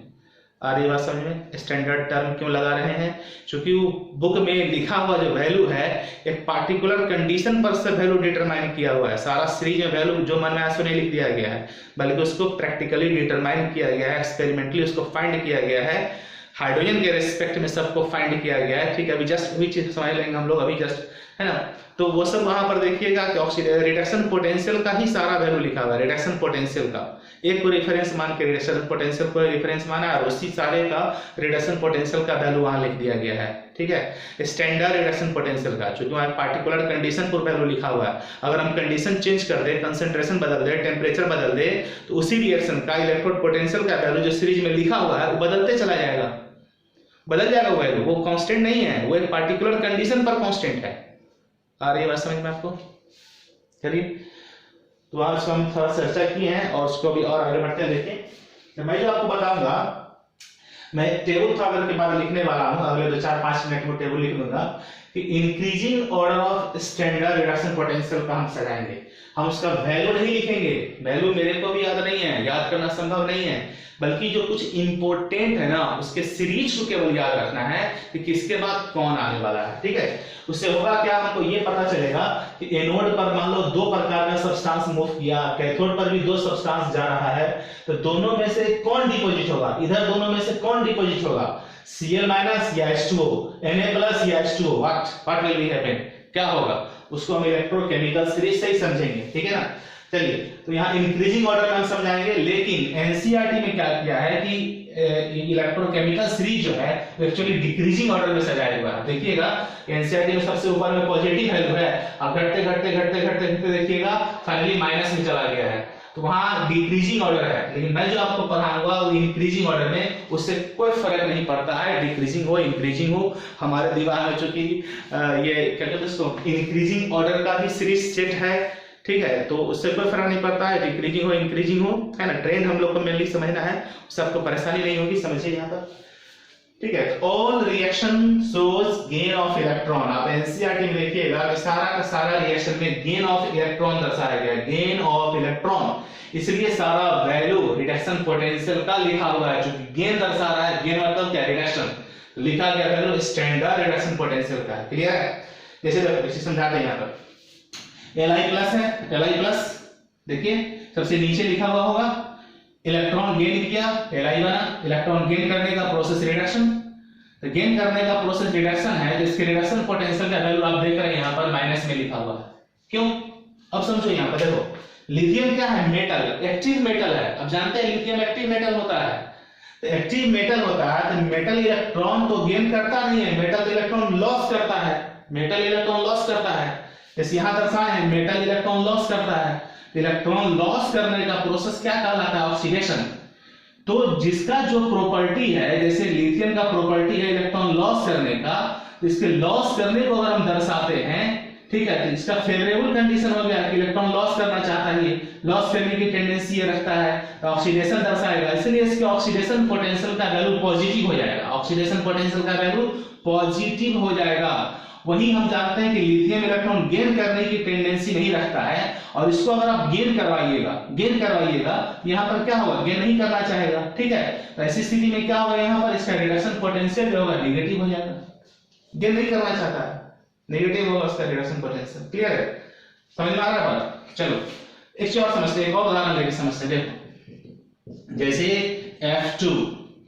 आ रही बात समझ में? स्टैंडर्ड टर्म क्यों लगा रहे हैं? क्योंकि वो बुक में लिखा हुआ जो वैल्यू है एक पार्टिकुलर कंडीशन पर से वैल्यू डिटरमाइन किया हुआ है। सारा सीरीज में वैल्यू जो मन में आया नहीं लिख दिया गया है, बल्कि उसको प्रैक्टिकली डिटरमाइन किया गया है, एक्सपेरिमेंटली उसको फाइंड किया गया है, हाइड्रोजन के रेस्पेक्ट में सबको फाइंड किया गया है, ठीक है। अभी जस्ट वही चीज समझ लेंगे हम लोग अभी जस्ट, है ना। तो वो सब वहां पर देखिएगा कि ऑक्सीडेशन रिडक्शन पोटेंशियल का ही सारा वैल्यू लिखा हुआ है, रिडक्शन पोटेंशियल का एक को रेफरेंस मान के रिडक्शन पोटेंशियल को रेफरेंस माना और उसी सारे का रिडक्शन पोटेंशियल का वैल्यू वहां लिख दिया गया है, ठीक है। स्टैंडर्ड रिडक्शन पोटेंशियल का, चूंकि वहां पार्टिकुलर कंडीशन पर वैल्यू लिखा हुआ है, अगर हम कंडीशन चेंज कर दे, कंसंट्रेशन बदल दे, टेम्परेचर बदल दे, तो उसी रिएक्शन का इलेक्ट्रोड पोटेंशियल का वैल्यू जो सीरीज में लिखा हुआ है वो बदलते चला जाएगा, बदल जाएगा वैल्यू, वो कांस्टेंट नहीं है, वो एक पार्टिकुलर कंडीशन पर कांस्टेंट है। आ रही है बात समझ में आपको? चलिए, तो आज हम थोड़ा चर्चा की है और उसको भी और आगे बढ़ते हैं। देखें, तो मैं जो आपको बताऊंगा, मैं टेबल थॉगर के बाद लिखने वाला हूं, अगले 2-4-5 मिनट में टेबल लिख दूंगा कि increasing order of standard reduction potential का हम सजाएंगे। हम उसका वैल्यू नहीं लिखेंगे, वैल्यू मेरे को भी याद नहीं है, याद करना संभव नहीं है, बल्कि जो कुछ इंपॉर्टेंट है ना उसके सीरीज को केवल याद रखना है कि किसके बाद कौन आने वाला है, ठीक है। उससे होगा क्या, हमको ये पता चलेगा कि एनोड पर मान लो 2 प्रकार का सब्सटेंस मूव किया, कैथोड पर भी 2 सब्सटेंस जा रहा है, तो दोनों में से कौन डिपॉजिट होगा, इधर दोनों में से कौन डिपॉजिट होगा, Cl- या H2O, Na+ या H2O, what will be happen, क्या होगा, उसको हम इलेक्ट्रोकेमिकल सीरीज से ही समझेंगे, ठीक है ना। चलिए, तो यहाँ इंक्रीजिंग ऑर्डर में हम समझाएंगे, लेकिन एनसीईआरटी में क्या किया है कि इलेक्ट्रोकेमिकल सीरीज जो है वो एक्चुअली डिक्रीजिंग ऑर्डर में सजाया हुआ है। देखिएगा एनसीईआरटी में सबसे ऊपर में पॉजिटिव वैल्यू है, अब घटते घटते घटते घटते घटते देखिएगा फाइनली माइनस में चला गया है, तो वहां डिक्रीजिंग ऑर्डर है। लेकिन मैं जो आपको पढ़ाऊंगा वो इंक्रीजिंग ऑर्डर में, उससे कोई फर्क नहीं पड़ता है, डिक्रीजिंग हो इंक्रीजिंग हो, हमारे दिमाग में चूंकि ये क्या कहते हैं इसको, इंक्रीजिंग ऑर्डर का ही सीरीज सेट है, ठीक है, तो उससे कोई फर्क नहीं पड़ता है, डिक्रीजिंग हो इंक्रीजिंग हो, है ना। ट्रेंड हम लोग को मेनली समझना है, सबको परेशानी नहीं होगी, समझिए यहाँ पर, ठीक है। All reaction shows gain of electron, आप एनसीईआरटी में देखिएगा कि सारा का सारा रिएक्शन में गेन ऑफ इलेक्ट्रॉन दर्शाया गया है, गेन ऑफ इलेक्ट्रॉन, इसलिए सारा वैल्यू रिडक्शन पोटेंशियल का लिखा हुआ है, जो गेन दर्शा रहा है, गेन मतलब क्या, रिडक्शन, लिखा गया वैल्यू स्टैंडर्ड रिडक्शन पोटेंशियल का, क्लियर है। जैसे समझाते हैं यहाँ पर Li+ है, Li+, देखिए सबसे नीचे लिखा हुआ होगा, इलेक्ट्रॉन गेन किया, Li बना, इलेक्ट्रॉन गेन करने का प्रोसेस रिडक्शन, तो गेन करने का प्रोसेस रिडक्शन है, तो इसके रिडक्शन पोटेंशियल का वैल्यू आप देख रहे हैं यहाँ पर माइनस में लिखा हुआ है, क्यों? अब समझो, यहाँ पर देखो, लिथियम क्या है, मेटल, एक्टिव मेटल है, अब जानते हैं लिथियम एक्टिव मेटल होता है, तो एक्टिव मेटल होता है तो मेटल इलेक्ट्रॉन तो गेन करता नहीं है, मेटल इलेक्ट्रॉन लॉस करता है, मेटल इलेक्ट्रॉन लॉस करता है, जैसे यहां दर्शाए हैं मेटल इलेक्ट्रॉन लॉस करता है, इलेक्ट्रॉन लॉस करने का प्रोसेस क्या कहलाता है? ऑक्सीडेशन। तो जिसका जो प्रॉपर्टी है, जैसे लिथियम का प्रॉपर्टी है इलेक्ट्रॉन लॉस करने का, तो इसके लॉस करने को अगर हम दर्शाते हैं, ठीक है, तो इसका फेवरेबल कंडीशन हो गया कि इलेक्ट्रॉन लॉस करना चाहता है, लॉस करने की टेंडेंसी ये रखता है, तो ऑक्सीडेशन दर्शाएगा, इसलिए इसके ऑक्सीडेशन पोटेंशियल का वैल्यू पॉजिटिव हो जाएगा। ऑक्सीडेशन पोटेंशियल का वैल्यू पॉजिटिव हो जाएगा। वही हम जानते हैं कि लिथियम इलेक्ट्रॉन गेन करने की टेंडेंसी नहीं रखता है, और इसको अगर आप गेन करवाइएगा, यहाँ पर क्या होगा? गेन नहीं करना चाहेगा, ठीक है। तो ऐसी स्थिति में क्या होगा? यहाँ पर इसका रिडक्शन पोटेंशियल जो होगा नेगेटिव हो जाएगा, गेन नहीं करना चाहता है, नेगेटिव होगा उसका रिडक्शन पोटेंशियल। क्लियर है? समझ में आ रहा है बात? चलो एक चीज और समझते हैं, एक और उदाहरण लेके समझते हैं। देखो जैसे F2,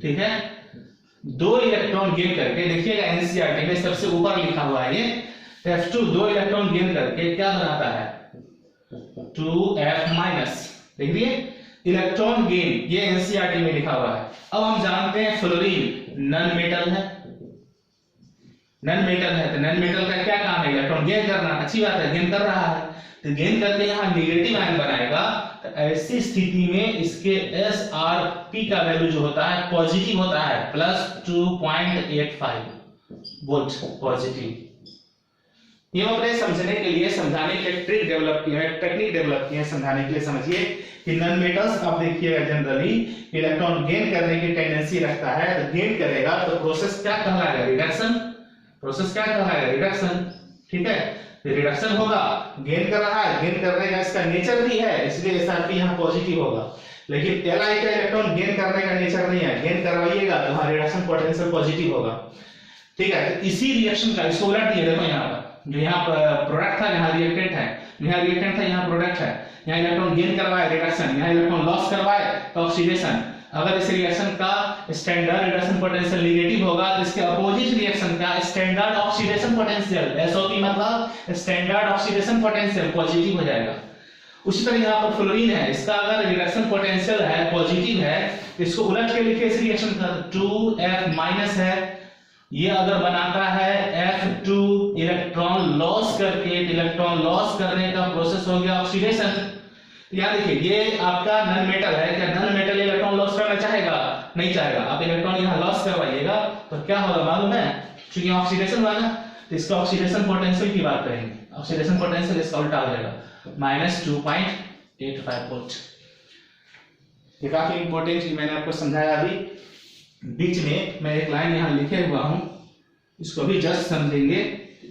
ठीक है, 2 इलेक्ट्रॉन गेन करके, देखिएगा एनसीईआरटी में सबसे ऊपर लिखा हुआ है ये, F2 2 इलेक्ट्रॉन गेन करके क्या बनाता है? 2F minus. देखिए इलेक्ट्रॉन गेन, ये एनसीईआरटी में लिखा हुआ है। अब हम जानते हैं फ्लोरीन नॉन मेटल है, तो नॉन मेटल का क्या काम है? इलेक्ट्रॉन गेन करना। अच्छी बात है, गेन कर रहा है, तो गेन करके यहाँ नेगेटिव आयन बनाएगा। तो ऐसी स्थिति में इसके SRP का वैल्यू जो होता है पॉजिटिव होता है, +2.85 वोल्ट पॉजिटिव। ये अपने समझने के लिए, समझाने के लिए टेक्निक डेवलप किया है समझाने के लिए। समझिए कि नॉन मेटल्स, आप देखिएगा जनरली इलेक्ट्रॉन गेन करने की टेंडेंसी रखता है, तो गेन करेगा तो प्रोसेस क्या कहलाएगा? रिडक्शन। प्रोसेस क्या कहलाएगा? रिडक्शन, ठीक है। रिडक्शन होगा, गेन कर रहा है, गेन करने का इसका नेचर भी है, इसलिए SRP यहाँ पॉजिटिव होगा। लेकिन Li का इलेक्ट्रॉन गेन करने का नेचर नहीं है, गेन करवाइएगा तो वहां रिडक्शन पोटेंशियल पॉजिटिव होगा, ठीक है। तो इसी रिएक्शन का, इसको उलट दिए, देखो यहाँ पर जो यहाँ प्रोडक्ट था, यहाँ रिएक्टेंट है, यहाँ रिएक्टेंट था, यहाँ प्रोडक्ट है। यहाँ इलेक्ट्रॉन गेन करवाए रिडक्शन, यहाँ इलेक्ट्रॉन लॉस करवाए तो ऑक्सीडेशन। अगर इस रिएक्शन का स्टैंडर्ड रिडक्शन पोटेंशियल नेगेटिव होगा, तो इसके अपोजिट रिएक्शन का स्टैंडर्ड ऑक्सीडेशन पोटेंशियल, SOP मतलब स्टैंडर्ड ऑक्सीडेशन पोटेंशियल, पॉजिटिव हो जाएगा। उसी तरह यहाँ पर फ्लोरीन है, इसका अगर रिडक्शन पोटेंशियल है पॉजिटिव है, तो इसको उलट के लिखे इस रिएक्शन का 2F माइनस है। ये अगर बनाता है F2 इलेक्ट्रॉन लॉस करके, इलेक्ट्रॉन लॉस करने का प्रोसेस हो गया ऑक्सीडेशन। यहाँ देखिए ये आपका नॉन मेटल है, क्या नॉन मेटल इलेक्ट्रॉन लॉस करना चाहेगा? नहीं चाहेगा। आप इलेक्ट्रॉन यहाँ लॉस करवाइएगा तो क्या होगा मालूम है? क्योंकि ऑक्सीडेशन हुआ ना, तो इसका ऑक्सीडेशन पोटेंशियल की बात करेंगे। ऑक्सीडेशन पोटेंशियल इसका उल्टा हो जाएगा, -2.85 वोल्ट। ये काफी इंपॉर्टेंट चीज मैंने आपको समझाया। अभी बीच में मैं एक लाइन यहाँ लिखे हुआ हूँ, इसको भी जस्ट समझेंगे।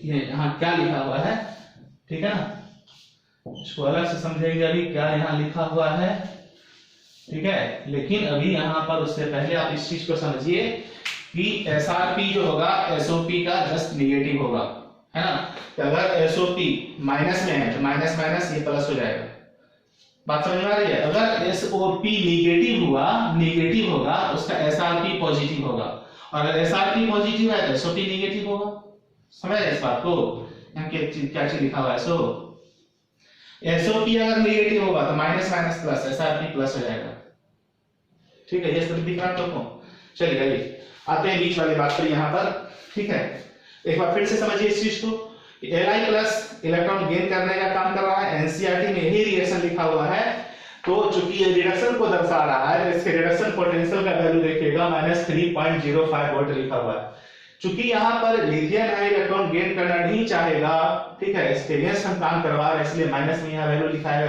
ये यहाँ क्या लिखा हुआ है, ठीक है ना, इसको अलग से समझेंगे अभी क्या यहाँ लिखा हुआ है, ठीक है। लेकिन अभी यहाँ पर उससे पहले आप इस चीज को समझिए कि SRP जो होगा SOP का जस्ट नेगेटिव होगा, है ना। तो अगर SOP माइनस में है तो माइनस माइनस ये प्लस हो जाएगा। बात समझ में आ रही है? अगर SOP नेगेटिव होगा उसका SRP पॉजिटिव होगा, और अगर SRP पॉजिटिव है तो SOP नेगेटिव होगा। समझ इस बात को? यहाँ क्या चीज लिखा हुआ है? SOP अगर नेगेटिव होगा तो minus minus plus, SRP plus हो जाएगा, ठीक है। ये सब दिख रहा है आपको? चलिए आइए आते हैं बीच वाली बात पर यहाँ पर, ठीक है। एक बार फिर से समझिए इस चीज को, Li प्लस इलेक्ट्रॉन गेन करने का काम कर रहा है, एनसीईआरटी में यही रिएक्शन लिखा हुआ है। तो चूंकि ये रिडक्शन को दर्शा रहा है, तो इसके रिडक्शन पोटेंशियल का वैल्यू देखिएगा -3.05 वोल्ट लिखा हुआ है। चूंकि यहाँ पर लिथियम है, इलेक्ट्रॉन गेन करना नहीं चाहेगा, ठीक है, इसके अगेंस्ट हम काम करवा रहे हैं, इसलिए माइनस में यहाँ वैल्यू लिखा है।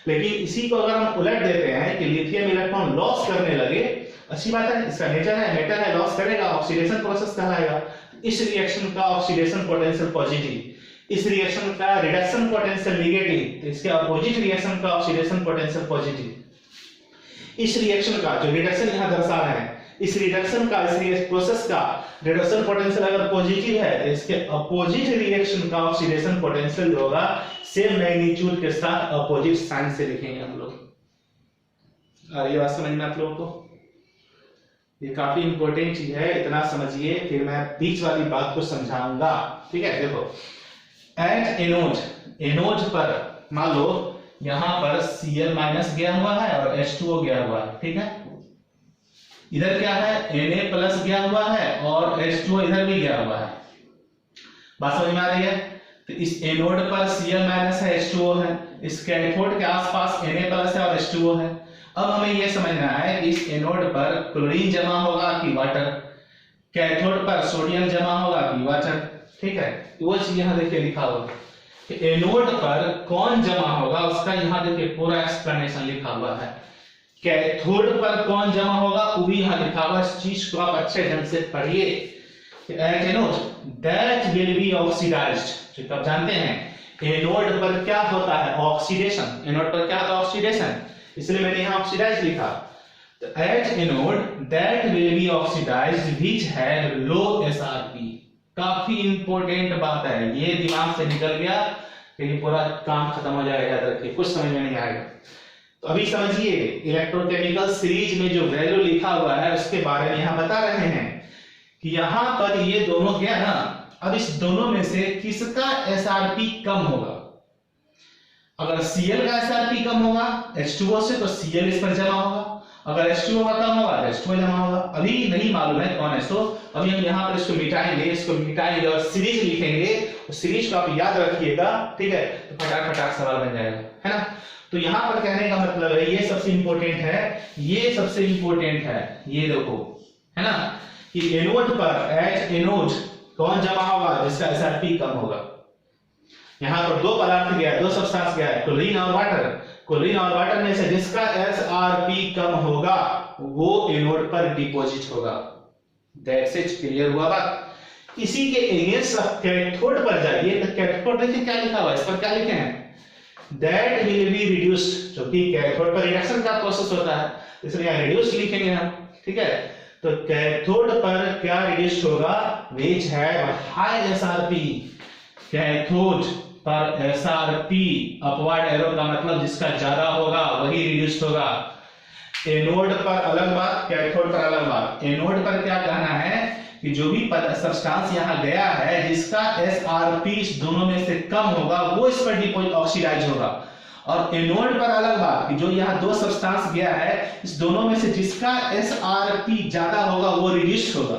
लेकिन इसी को अगर हम उलट देते हैं कि लिथियम इलेक्ट्रॉन लॉस करने लगे, अच्छी बात है, इसका नेचर है, मेटल है, लॉस करेगा, ऑक्सीडेशन प्रोसेस कहलाएगा। इस रिएक्शन का ऑक्सीडेशन पोटेंशियल पॉजिटिव, इस रिएक्शन का रिडक्शन पोटेंशियल नेगेटिव, तो इसके अपोजिट रिएक्शन का ऑक्सीडेशन पोटेंशियल पॉजिटिव। इस रिएक्शन का जो रिडक्शन यहाँ दर्शा रहे हैं, इस रिडक्शन का, इस प्रोसेस का रिडक्शन पोटेंशियल अगर पॉजिटिव है, तो इसके अपोजिट रिएक्शन का ऑक्सीडेशन पोटेंशियल जो होगा सेम मैग्नीट्यूड के साथ अपोजिट साइन से लिखेंगे हम लोग। और ये बात समझ में आप लोगों को? ये काफी इंपॉर्टेंट चीज है, इतना समझिए, फिर मैं बीच वाली बात को समझाऊंगा, ठीक है। देखो एट एनोड पर मान लो यहां पर Cl माइनस गया हुआ है और H2O गया हुआ है, ठीक है। इधर क्या है, Na प्लस गया हुआ है और H2O इधर भी गया हुआ है। बात समझ में आ रही है? तो इस एनोड पर Cl माइनस है, H2O है, इस कैथोड के आसपास Na प्लस है और H2O है। अब हमें यह समझना है कि इस एनोड पर क्लोरीन जमा होगा कि वाटर, कैथोड पर सोडियम जमा होगा कि वाटर। ठीक है, वो चीज यहाँ देखिए लिखा हुआ कि एनोड पर कौन जमा होगा, उसका यहाँ देखिए पूरा एक्सप्लेनेशन लिखा हुआ है। कैथोड पर कौन जमा होगा वो भी यहाँ लिखा हुआ है। इस चीज को आप अच्छे ढंग से पढ़िए। At anode that will be oxidised, तो आप जानते हैं एनोड पर क्या होता है, ऑक्सीडेशन। एनोड पर क्या होता है, ऑक्सीडेशन, इसलिए मैंने यहाँ ऑक्सीडाइज लिखा। तो at anode that will be oxidised which have low SRP. काफी इंपॉर्टेंट बात है, ये दिमाग से निकल गया कि पूरा काम खत्म हो जाएगा, याद रखिए, कुछ समझ में नहीं आएगा। तो अभी समझिए इलेक्ट्रोकेमिकल सीरीज में जो वैल्यू लिखा हुआ है उसके बारे में यहाँ बता रहे हैं कि यहाँ पर ये दोनों क्या ना, अब इस दोनों में से किसका एसआरपी कम होगा। अगर Cl का एसआरपी कम होगा H2O से तो Cl इस पर जमा होगा, अगर H2O का कम होगा तो H2O जमा होगा। अभी नहीं मालूम है कौन है, तो अभी हम यहाँ पर इसको मिटाएंगे और सीरीज लिखेंगे। तो सीरीज को आप याद रखिएगा, ठीक है, तो फटाक सवाल बन जाएगा, है ना। तो यहाँ पर कहने का मतलब है ये सबसे इंपॉर्टेंट है, ये सबसे इंपॉर्टेंट है, ये देखो, है ना, कि एनोड पर एट एनोड कौन जमा होगा, जिसका एसआरपी कम होगा। यहाँ पर दो पदार्थ गया, दो सब्सटेंस गया है, क्लोरीन और वाटर। क्लोरीन और वाटर में से जिसका एसआरपी कम होगा वो एनोड पर डिपॉजिट होगा। दैट्स इट, क्लियर हुआ बात। इसी के अगेंस्ट कैथोड पर जाइए, तो कैथोड देखिए क्या लिखा हुआ है, इस पर क्या लिखे हैं, दैट विल बी रिड्यूस्ड, जो कि कैथोड पर रिएक्शन का प्रोसेस होता है, इसलिए यहाँ रिड्यूस लिखेंगे हम, ठीक है। तो कैथोड पर क्या रिड्यूस होगा, which have high SRP. Cathode पर एसआरपी, अपवर्ड एरो का मतलब जिसका ज्यादा होगा वही रिड्यूस होगा। एनोड पर अलग बात, कैथोड पर अलग बात। एनोड पर क्या कहना है कि जो भी सब्सटेंस यहाँ गया है जिसका एसआरपी इस दोनों में से कम होगा वो इस पर ऑक्सीडाइज होगा। और एनोड पर अलग बात कि जो यहाँ दो सब्सटेंस गया है इस दोनों में से जिसका एसआरपी ज्यादा होगा वो रिड्यूस होगा।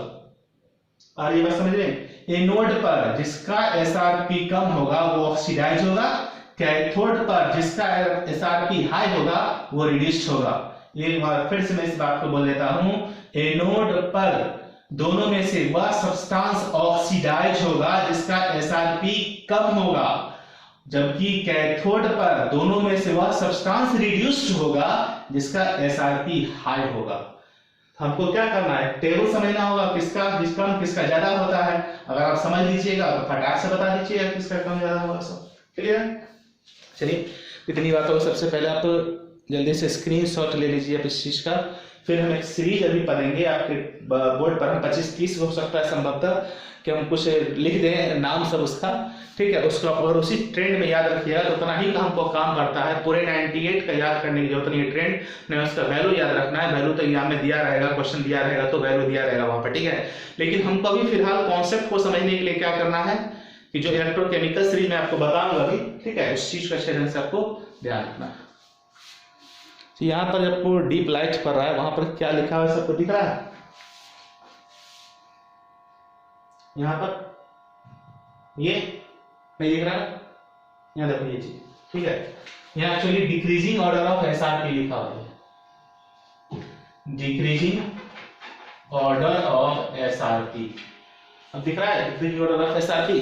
और ये बात समझ रहे हैं, एनोड पर जिसका एसआरपी कम होगा वो ऑक्सीडाइज होगा, कैथोड पर जिसका एसआरपी हाई होगा वो रिड्यूस होगा। एक बार फिर से मैं इस बात को बोल देता हूं, एनोड पर दोनों में से वह सब्सटेंस ऑक्सीडाइज होगा जिसका एसआरपी कम होगा, जबकि कैथोड पर दोनों में से वह सब्सटेंस रिड्यूस्ड होगा जिसका एसआरपी हाई होगा। हमको क्या करना है, टेबल समझना होगा किसका कम किसका ज्यादा होता है। अगर आप समझ लीजिएगा तो फटाक से बता दीजिएगा किसका कम ज्यादा होगा। सब क्लियर है। चलिए इतनी बातों को सबसे पहले आप जल्दी से स्क्रीनशॉट ले लीजिए आप इस चीज का। फिर हम एक सीरीज अभी पढ़ेंगे, आपके बोर्ड पर हम 25-30 हो सकता है संभवतः कि हम कुछ लिख दें नाम सब उसका, ठीक है। उसको अगर उसी ट्रेंड में याद रखिएगा तो उतना ही हमको काम करता है। पूरे 98 का याद करने की जरूरत नहीं है, ट्रेंड में उसका वैल्यू याद रखना है। वैल्यू तो एग्जाम में दिया रहेगा, क्वेश्चन दिया रहेगा तो वैल्यू दिया रहेगा वहां पर, ठीक है। लेकिन हमको अभी फिलहाल कॉन्सेप्ट को समझने के लिए क्या करना है कि जो इलेक्ट्रोकेमिकल सीरीज में आपको बताऊंगा अभी, ठीक है, उस चीज का अच्छे ढंग से आपको ध्यान रखना है। तो यहाँ पर आपको डीप लाइट पड़ रहा है, वहां पर क्या लिखा है सबको दिख रहा है। यहाँ पर ये नहीं दिख रहा है, यहाँ देखो ये चीज, ठीक है। यहाँ actually decreasing order of SRP लिखा हुआ है, डिक्रीजिंग ऑर्डर ऑफ एसआरपी। अब दिख रहा है डिक्रीजिंग ऑर्डर ऑफ एसआरपी।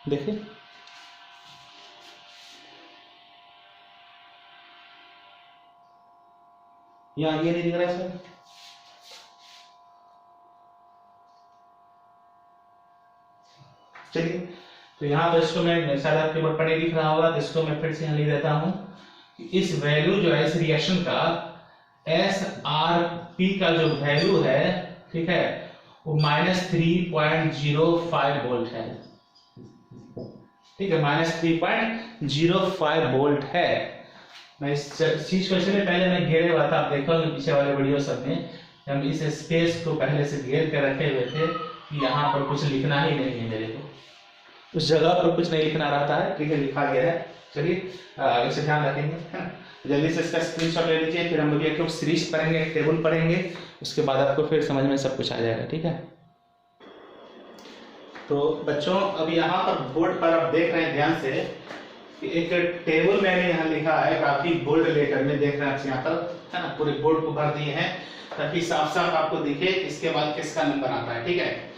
देखिए यहाँ ये नहीं दिख रहा है सर। चलिए तो यहाँ पर इसको मैं शायद आपके बोर्ड पर नहीं दिख रहा होगा, तो इसको मैं फिर से यहाँ लिख देता हूं कि इस वैल्यू जो है इस रिएक्शन का एसआरपी का जो वैल्यू है, ठीक है, वो -3.05 वोल्ट है, ठीक है, -3.05 वोल्ट है। मैं इस चीज को इसलिए पहले मैं घेरे हुआ था, आप देखोगे पीछे वाले वीडियो सब में हम इस स्पेस को पहले से घेर कर रखे हुए थे कि यहाँ पर कुछ लिखना ही नहीं है मेरे को, उस जगह पर कुछ नहीं लिखना रहता है, ठीक है, लिखा गया है। चलिए आगे से ध्यान रखेंगे, है ना। जल्दी से इसका स्क्रीनशॉट ले लीजिए, फिर हम लोग एक सीरीज पढ़ेंगे, टेबल पढ़ेंगे, उसके बाद आपको फिर समझ में सब कुछ आ जाएगा, ठीक है। तो बच्चों अब यहाँ पर बोर्ड पर आप देख रहे हैं ध्यान से कि एक टेबल मैंने यहाँ लिखा है, काफी बोल्ड लेटर में देख रहे हैं आप यहाँ पर, है ना। पूरे बोर्ड को भर दिए हैं ताकि साफ साफ आपको दिखे इसके बाद किसका नंबर आता है, ठीक है।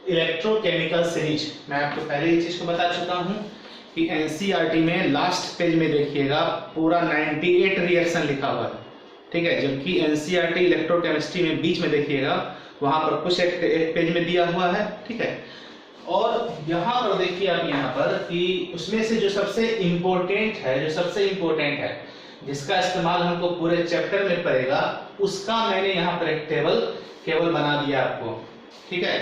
इलेक्ट्रोकेमिकल सीरीज, मैं आपको पहले ही चीज को बता चुका हूँ कि एनसीईआरटी में लास्ट पेज में देखिएगा पूरा 98 रिएक्शन लिखा हुआ है, ठीक है। जबकि एनसीईआरटी इलेक्ट्रोकेमिस्ट्री में बीच में देखिएगा वहां पर कुछ एक पेज में दिया हुआ है, ठीक है। और यहाँ पर देखिए आप यहाँ पर कि उसमें से जो सबसे इम्पोर्टेंट है, जिसका इस्तेमाल हमको पूरे चैप्टर में पड़ेगा, उसका मैंने यहाँ पर एक टेबल केवल बना दिया आपको, ठीक है।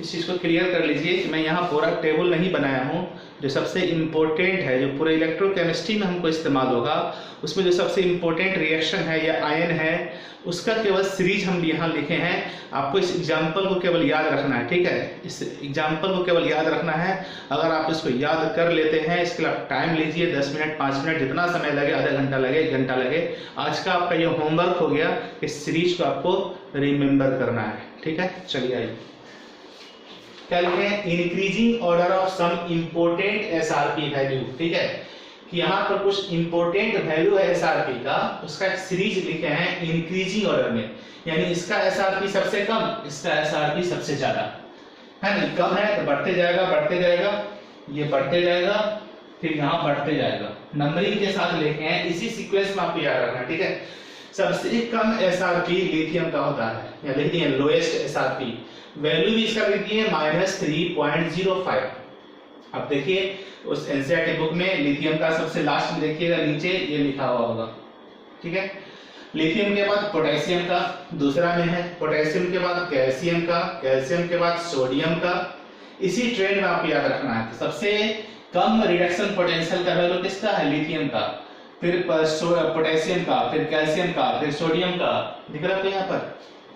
इस चीज को क्लियर कर लीजिए कि मैं यहाँ पूरा टेबल नहीं बनाया हूँ। जो सबसे इम्पोर्टेंट है, जो पूरे इलेक्ट्रोकेमिस्ट्री में हमको इस्तेमाल होगा, उसमें जो सबसे इम्पोर्टेंट रिएक्शन है या आयन है, उसका केवल सीरीज हम यहाँ लिखे हैं। आपको इस एग्जाम्पल को केवल याद रखना है, ठीक है। इस एग्जाम्पल को केवल याद रखना है। अगर आप इसको याद कर लेते हैं, इसके लिए आप टाइम लीजिए, 10 मिनट 5 मिनट जितना समय लगे, आधा घंटा लगे 1 घंटा लगे। आज का आपका ये होमवर्क हो गया, इस सीरीज को आपको रिमेम्बर करना है, ठीक है। चलिए आइए क्या लिखे हैं, increasing order of some important SRP value, ठीक है। कि यहाँ पर कुछ इंपोर्टेंट वैल्यू है एसआरपी का, उसका एक सीरीज लिखे हैं इंक्रीजिंग ऑर्डर में, यानी इसका एसआरपी सबसे कम, इसका एसआरपी सबसे ज्यादा, है ना। कम है तो बढ़ते जाएगा, ये बढ़ते जाएगा, फिर यहाँ बढ़ते जाएगा, नंबरिंग के साथ लिखे हैं। इसी सीक्वेंस में आपको याद रखना, ठीक है। सबसे कम एसआरपी लिथियम का होता है, या लिख दिए लोएस्ट एसआरपी, वैल्यू भी इसका लिख दिए -3.05। अब देखिए उस एनसीईआरटी बुक में लिथियम का सबसे लास्ट में देखिएगा नीचे ये लिखा हुआ होगा, ठीक है। लिथियम के बाद पोटेशियम का दूसरा में है, पोटेशियम के बाद कैल्शियम का, कैल्शियम के बाद सोडियम का। इसी ट्रेंड में आपको याद रखना है। सबसे कम रिडक्शन पोटेंशियल का वैल्यू किसका है, लिथियम का, फिर पोटेशियम का, फिर कैल्शियम का, फिर सोडियम का। दिख रहा है यहाँ पर,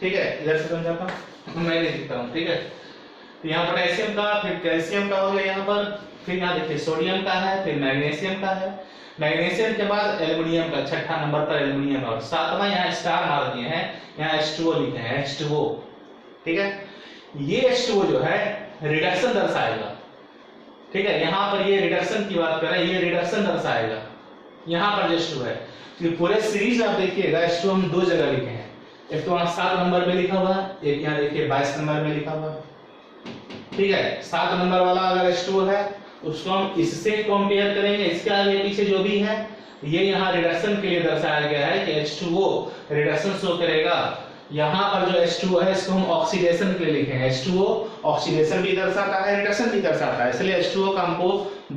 ठीक है। इधर से समझाता हूँ, मैं नहीं दिखता हूँ, ठीक है। तो यहाँ पोटेशियम का, फिर कैल्शियम का हो गया यहाँ पर, फिर यहाँ देखिए सोडियम का है, फिर मैग्नीशियम का है, मैग्नीशियम के बाद एल्युमिनियम का, छठा नंबर पर एल्युमिनियम, और सातवां यहाँ स्टार मार दिए हैं, यहाँ H2O लिखे हैं, H2O, ठीक है। ये H2O जो है रिडक्शन दर्शाएगा, ठीक है। यहाँ पर ये रिडक्शन की बात कर रहे हैं, ये रिडक्शन दर्शाएगा, यहाँ पर H2 है। तो पूरे सीरीज आप देखिएगा H2 हम 2 जगह लिखे हैं, एक तो वहां 7 नंबर में लिखा हुआ है, एक यहाँ देखिए 22 नंबर में लिखा हुआ है, ठीक है। 7 नंबर वाला अगर H2O है उसको हम इससे कंपेयर करेंगे, इसके आगे पीछे जो भी है, ये यहाँ रिडक्शन के लिए दर्शाया गया है कि H2O रिडक्शन शो करेगा। यहाँ पर जो H2O है इसको हम ऑक्सीडेशन के लिए लिखे हैं, H2O ऑक्सीडेशन भी दर्शाता है, रिडक्शन भी दर्शाता है, इसलिए H2O का हमको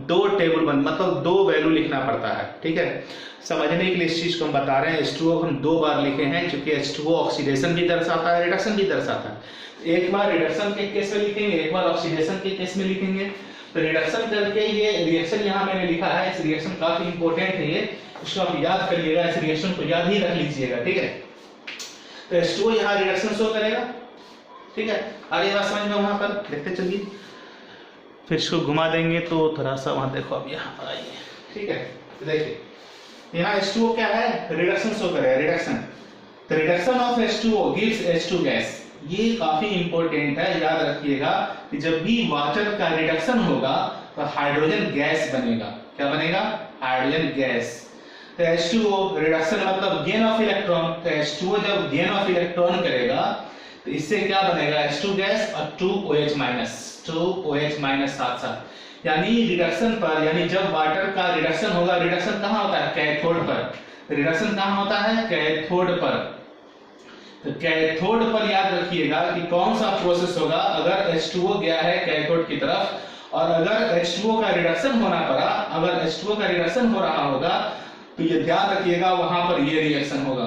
2 टेबल मतलब 2 वैल्यू लिखना पड़ता है, ठीक है। समझने के लिए इस चीज को हम बता रहे हैं, H2O हम 2 बार लिखे हैं क्योंकि H2O ऑक्सीडेशन भी दर्शाता है, रिडक्शन भी दर्शाता है। एक बार रिडक्शन के केस में लिखेंगे, एक बार ऑक्सीडेशन के केस में लिखेंगे। तो रिडक्शन करके ये रिएक्शन यहाँ मैंने लिखा है, इस रिएक्शन काफी इंपॉर्टेंट है ये, इसको आप याद कर लीजिएगा, इस रिएक्शन को याद ही रख लीजिएगा, ठीक है। तो H2O यहाँ रिडक्शन शो करेगा, ठीक है। आगे बात समझ में वहां पर देखते चलिए, फिर इसको घुमा देंगे तो थोड़ा सा वहां देखो, अब यहाँ पर आइए, ठीक है। तो देखिए यहाँ H2O क्या है, रिडक्शन शो करेगा, रिडक्शन। तो reduction of H2O gives H2 gas, ये काफी इंपॉर्टेंट है, याद रखिएगा कि जब भी वाटर का रिडक्शन होगा तो हाइड्रोजन गैस बनेगा। क्या बनेगा, हाइड्रोजन गैस। तो H2O रिडक्शन मतलब गेन ऑफ इलेक्ट्रॉन, तो H2O जब गेन ऑफ इलेक्ट्रॉन करेगा तो इससे क्या बनेगा, H2 गैस और 2OH माइनस साथ साथ, यानी रिडक्शन पर, यानी जब वाटर का रिडक्शन होगा, रिडक्शन कहाँ होता है, कैथोड पर। रिडक्शन कहाँ होता है, कैथोड पर। तो कैथोड पर याद रखिएगा कि कौन सा प्रोसेस होगा, अगर H2O गया है कैथोड की तरफ और अगर H2O का रिडक्शन होना पड़ा, अगर H2O का रिडक्शन हो रहा होगा तो ये ध्यान रखिएगा वहां पर ये रिएक्शन होगा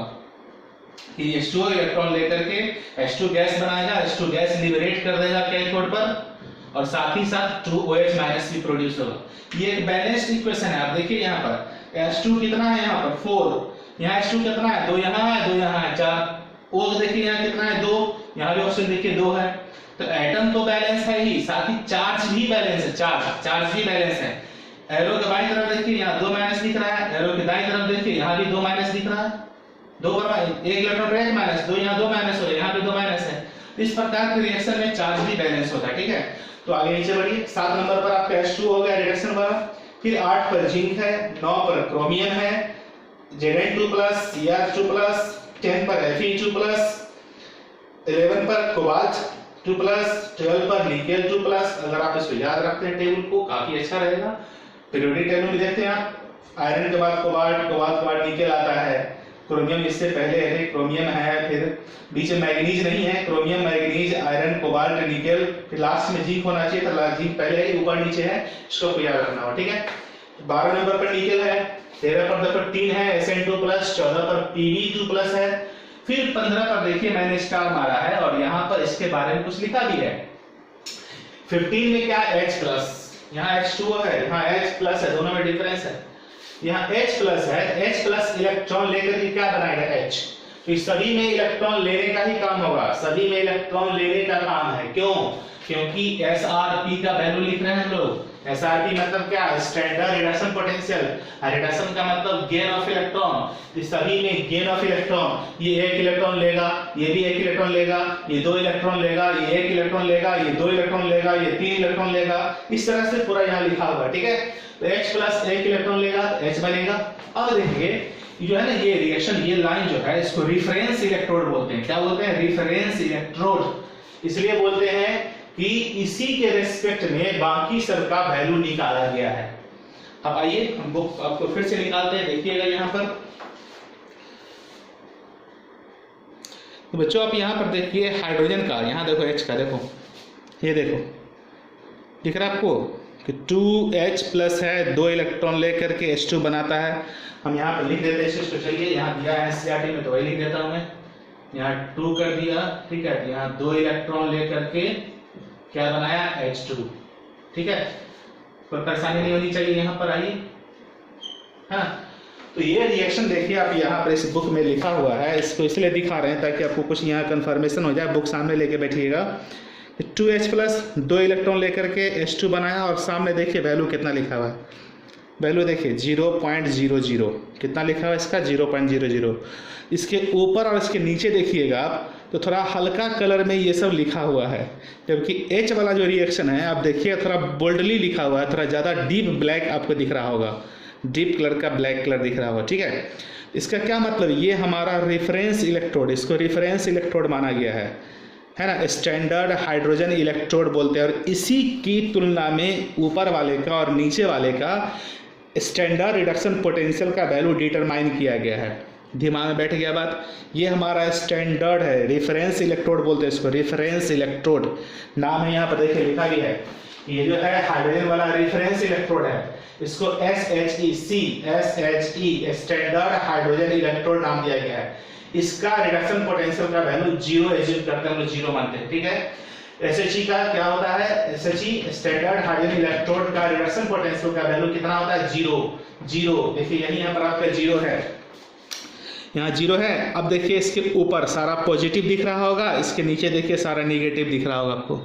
कि H2O इलेक्ट्रॉन लेकर के H2 गैस बनाएगा, H2 गैस लिबरेट कर देगा कैथोड पर और साथ ही साथ 2OH माइनस भी प्रोड्यूस होगा। ये एक बैलेंस्ड इक्वेशन है। आप देखिए यहाँ पर H2 कितना है, यहाँ पर 4, यहाँ H2 कितना है, 2 यहाँ है, 2 यहाँ है, 4। O देखिए यहाँ कितना है, 2, यहाँ भी ऑप्शन देखिए 2 है। तो एटम तो बैलेंस है ही, साथ ही चार्ज भी बैलेंस है, चार्ज भी बैलेंस है। एरो के बाईं तरफ देखिए यहाँ 2 माइनस दिख रहा है, एरो के दाईं तरफ देखिए यहाँ भी 2 माइनस दिख रहा है, 2 पर एक इलेक्ट्रॉन पर एक माइनस, 2 यहाँ 2 माइनस हो गया, यहाँ पे 2 माइनस है। इस प्रकार के रिएक्शन में चार्ज भी बैलेंस होता है, ठीक है। तो आगे नीचे बढ़िए, 7 नंबर पर आपका H2 हो गया रिडक्शन वाला, फिर 8 पर जिंक है, 9 पर क्रोमियम है, Zn2+, Cr2+, 10 पर Fe2+, 11 पर कोबाल्ट 2+, 12 पर निकेल 2+। अगर आप इसको याद रखते हैं टेबल को काफी अच्छा रहेगा। पीरियोडिक टेबल में देखते हैं आप, आयरन के बाद कोबाल्ट, कोबाल्ट के बाद निकेल आता है, क्रोमियम इससे पहले है, क्रोमियम है, फिर बीच में मैग्नीज नहीं है, chromium, manganese, iron, cobalt, nickel, फिर लास्ट में जिंक होना चाहिए, तो जिंक पहले है, ऊपर नीचे है, इसको आपको याद रखना होगा, ठीक है। 12 नंबर पर निकेल है, 13 पर 3 है Sn2+, 14 पर Pb2+ है, फिर 15 पर देखिए मैंने स्टार मारा है और यहाँ पर इसके बारे में कुछ लिखा भी है। 15 में क्या H+, यहाँ H2 है, यहाँ H+ है, दोनों में डिफरेंस है। यहाँ H+ है, H+ इलेक्ट्रॉन लेकर के क्या बनाएगा H, तो सभी में इलेक्ट्रॉन लेने का ही काम होगा, सभी में इलेक्ट्रॉन लेने का काम है। क्यों? क्योंकि SRP का वैल्यू लिख रहे हैं हम लोग। SRP मतलब क्या? Standard reduction potential. रिडक्शन का मतलब गेन ऑफ इलेक्ट्रॉन। इस सभी में गेन ऑफ इलेक्ट्रॉन, ये 1 इलेक्ट्रॉन लेगा, ये भी 1 इलेक्ट्रॉन लेगा, ये 2 इलेक्ट्रॉन लेगा, ये 1 इलेक्ट्रॉन लेगा, ये 2 इलेक्ट्रॉन लेगा, ये 3 इलेक्ट्रॉन लेगा, इस तरह से पूरा यहाँ लिखा हुआ है, ठीक है। तो H+ 1 इलेक्ट्रॉन लेगा, H बनेगा। अब देखिए जो है ना ये रिएक्शन, ये लाइन जो है इसको रिफरेंस इलेक्ट्रोड बोलते हैं। क्या बोलते हैं? Reference electrode. इसलिए बोलते हैं कि इसी के रेस्पेक्ट में बाकी सब का वैल्यू निकाला गया है। अब आइए हम बुक आपको फिर से निकालते हैं, देखिएगा यहाँ पर। तो बच्चों आप यहाँ पर देखिए हाइड्रोजन का, यहाँ देखो H का, देखो ये देखो दिख रहा है आपको कि 2H+ है, 2 इलेक्ट्रॉन लेकर के H2 बनाता है। हम यहाँ पर लिख देते हैं इसको, चलिए यहाँ दिया है NCERT में तो वही लिख देता हूँ मैं। यहाँ 2 कर दिया, ठीक है, यहाँ 2 इलेक्ट्रॉन लेकर के क्या बनाया H2, ठीक है। कोई परेशानी नहीं होनी चाहिए यहाँ पर, आइए। हाँ, तो ये रिएक्शन देखिए आप यहाँ पर इस बुक में लिखा हुआ है, इसको इसलिए दिखा रहे हैं ताकि आपको कुछ यहाँ कंफर्मेशन हो जाए। बुक सामने लेके बैठिएगा। 2H+ 2 इलेक्ट्रॉन लेकर के H2 बनाया और सामने देखिए वैल्यू कितना लिखा हुआ है, वैल्यू देखिए 0.00 कितना लिखा हुआ है इसका, 0.00। इसके ऊपर और इसके नीचे देखिएगा आप तो थोड़ा हल्का कलर में ये सब लिखा हुआ है, जबकि H वाला जो रिएक्शन है आप देखिए थोड़ा बोल्डली लिखा हुआ है, थोड़ा ज़्यादा डीप ब्लैक आपको दिख रहा होगा, डीप कलर का ब्लैक कलर दिख रहा होगा, ठीक है। इसका क्या मतलब, ये हमारा रेफरेंस इलेक्ट्रोड, इसको रेफरेंस इलेक्ट्रोड माना गया है ना, स्टैंडर्ड हाइड्रोजन इलेक्ट्रोड बोलते हैं। और इसी की तुलना में ऊपर वाले का और नीचे वाले का स्टैंडर्ड रिडक्शन पोटेंशियल का वैल्यू डिटरमाइन किया गया है। दिमाग में बैठ गया बात, ये हमारा स्टैंडर्ड है, रेफरेंस इलेक्ट्रोड बोलते हैं इसको, रेफरेंस इलेक्ट्रोड नाम है, यहाँ पर देखिए लिखा भी है। ये जो है हाइड्रोजन वाला रेफरेंस इलेक्ट्रोड है, इसको SHE स्टैंडर्ड हाइड्रोजन इलेक्ट्रोड नाम दिया गया है। इसका रिडक्शन पोटेंशियल का वैल्यू 0 एज्यूम करते हैं हम लोग, 0 मानते हैं, ठीक है। SHE का क्या होता है, SHE स्टैंडर्ड हाइड्रोजन इलेक्ट्रोड का रिडक्शन पोटेंशियल का वैल्यू कितना होता है, 0। देखिए यही यहाँ पर आपका 0 है, यहाँ 0 है। अब देखिए इसके ऊपर सारा पॉजिटिव दिख रहा होगा, इसके नीचे देखिए सारा निगेटिव दिख रहा होगा, आपको